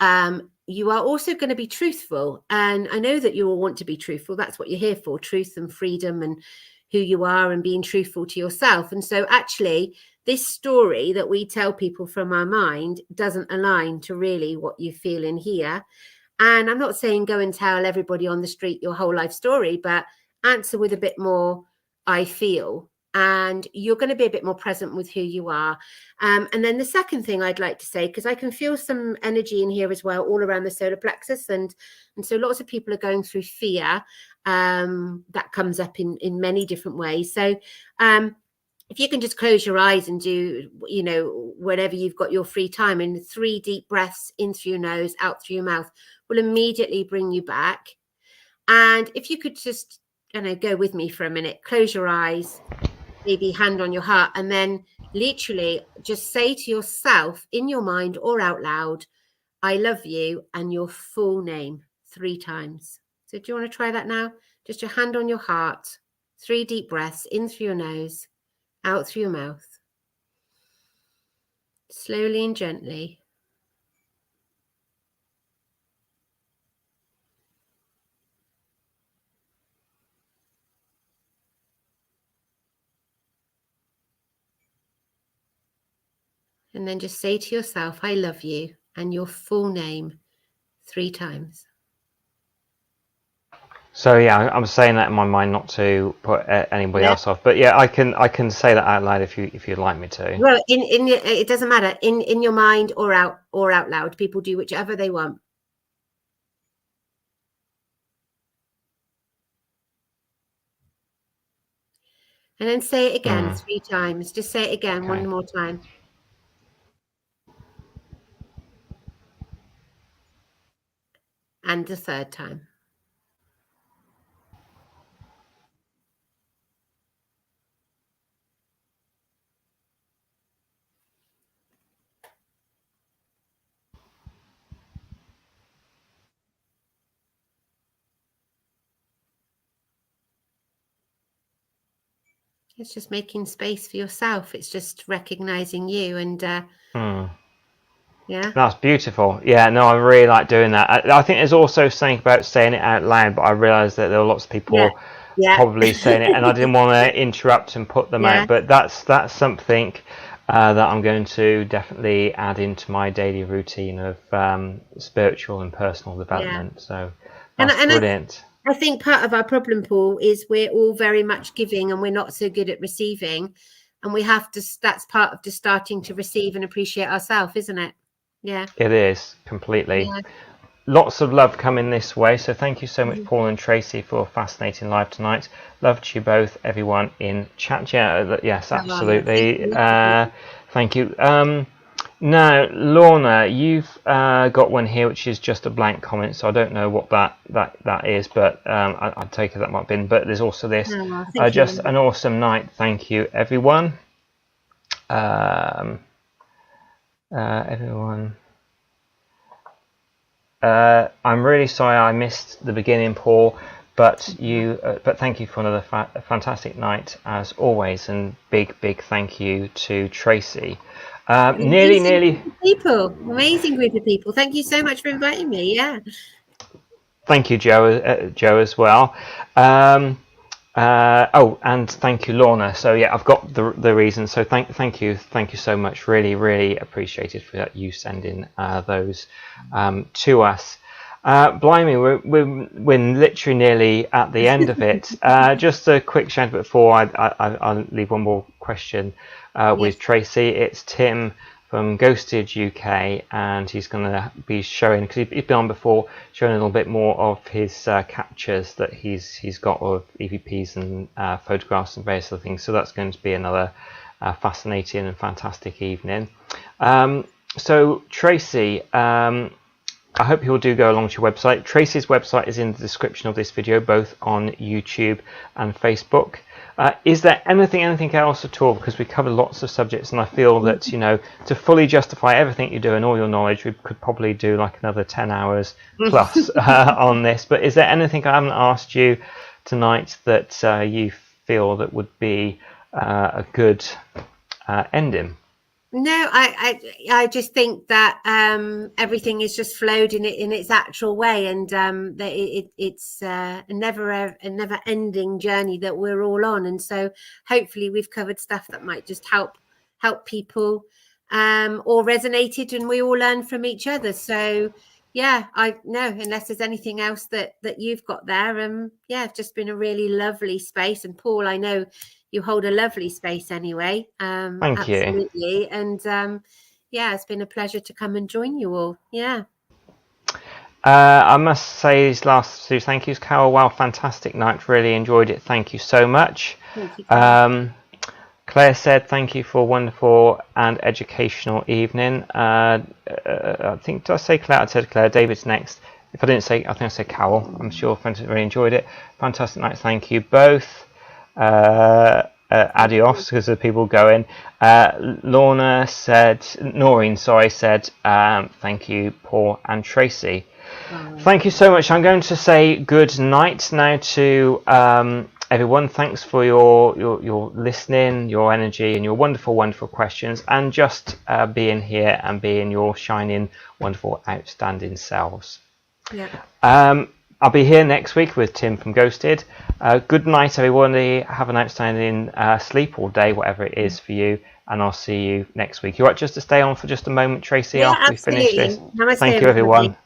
you are also going to be truthful. And I know that you all want to be truthful. That's what you're here for, truth and freedom and who you are and being truthful to yourself. And so actually, this story that we tell people from our mind doesn't align to really what you feel in here. And I'm not saying go and tell everybody on the street your whole life story, but answer with a bit more I feel. And you're going to be a bit more present with who you are. And then the second thing I'd like to say, because I can feel some energy in here as well, all around the solar plexus. And so lots of people are going through fear that comes up in many different ways. So if you can just close your eyes and do, you know, whenever you've got your free time, and 3 deep breaths in through your nose, out through your mouth will immediately bring you back. And if you could just, go with me for a minute, close your eyes, maybe hand on your heart, and then literally just say to yourself in your mind or out loud, I love you, and your full name 3 times. So do you want to try that now? Just your hand on your heart, 3 deep breaths in through your nose, out through your mouth. Slowly and gently. And then just say to yourself, I love you, and your full name 3 times. So yeah, I'm saying that in my mind not to put anybody else off, but yeah, I can say that out loud if you'd like me to. Well, it doesn't matter in your mind or out loud. People do whichever they want. And then say it again 3 times. Just say it again one more time. And the 3rd time. It's just making space for yourself. It's just recognizing you and yeah. That's beautiful. Yeah, no, I really like doing that. I think there's also something about saying it out loud, but I realised that there are lots of people probably saying it, and I didn't want to interrupt and put them out. But that's something that I'm going to definitely add into my daily routine of spiritual and personal development. So that's brilliant. I think part of our problem, Paul, is we're all very much giving and we're not so good at receiving. And we have to, that's part of just starting to receive and appreciate ourselves, isn't it? Yeah. It is, completely. Yeah. Lots of love coming this way. So thank you so much, Paul and Tracee, for a fascinating live tonight. Love to you both, everyone in chat. Yeah, yes, absolutely. Thank you. Now, Lorna, you've got one here which is just a blank comment, so I don't know what that is, but I take it that might have been. But there's also this, just an awesome night. Thank you, everyone. Everyone. I'm really sorry I missed the beginning, Paul, but thank you for another fantastic night as always, and big thank you to Tracee. Nearly amazing group of people. Thank you so much for inviting me. Yeah. Thank you, Joe as well. And thank you, Lorna. So yeah, I've got the reason. So thank you so much. Really appreciated for you sending those to us. Blimey, we're literally nearly at the end of it. Just a quick shout out before I'll leave one more question with Tracee. It's Tim from Ghosted UK, and he's going to be showing, because he's been on before, showing a little bit more of his captures that he's got of EVPs and photographs and various other things. So that's going to be another fascinating and fantastic evening. So Tracee, I hope you'll do go along to your website. Tracee's website is in the description of this video, both on YouTube and Facebook. Is there anything else at all? Because we covered lots of subjects, and I feel that, to fully justify everything you do and all your knowledge, we could probably do like another 10 hours plus on this. But is there anything I haven't asked you tonight that you feel that would be a good ending? No, I just think that everything is just flowed in its actual way, and that it's a never ending journey that we're all on. And so hopefully we've covered stuff that might just help people, or resonated, and we all learn from each other. So yeah, unless there's anything else that you've got there. Yeah, it's just been a really lovely space. And Paul, I know you hold a lovely space anyway. Thank you. Absolutely. And yeah, it's been a pleasure to come and join you all. Yeah. I must say these last two thank yous, Carol. Wow, fantastic night. Really enjoyed it. Thank you so much. Thank you, Claire said thank you for a wonderful and educational evening. I think, did I say Claire? I said Claire. David's next. If I didn't say, I think I said Carol. I'm sure friends really enjoyed it. Fantastic night. Thank you both. Adios, because of people going. Lorna said, Noreen, sorry, said thank you, Paul and Tracee. Thank you so much. I'm going to say good night now to everyone. Thanks for your listening, your energy, and your wonderful questions, and just being here and being your shining, wonderful, outstanding selves. Yeah. I'll be here next week with Tim from Ghosted. Good night, everybody. Have an outstanding sleep or day, whatever it is for you, and I'll see you next week. You right just to stay on for just a moment, Tracee, after we finish this? Namaste, Thank you, everyone.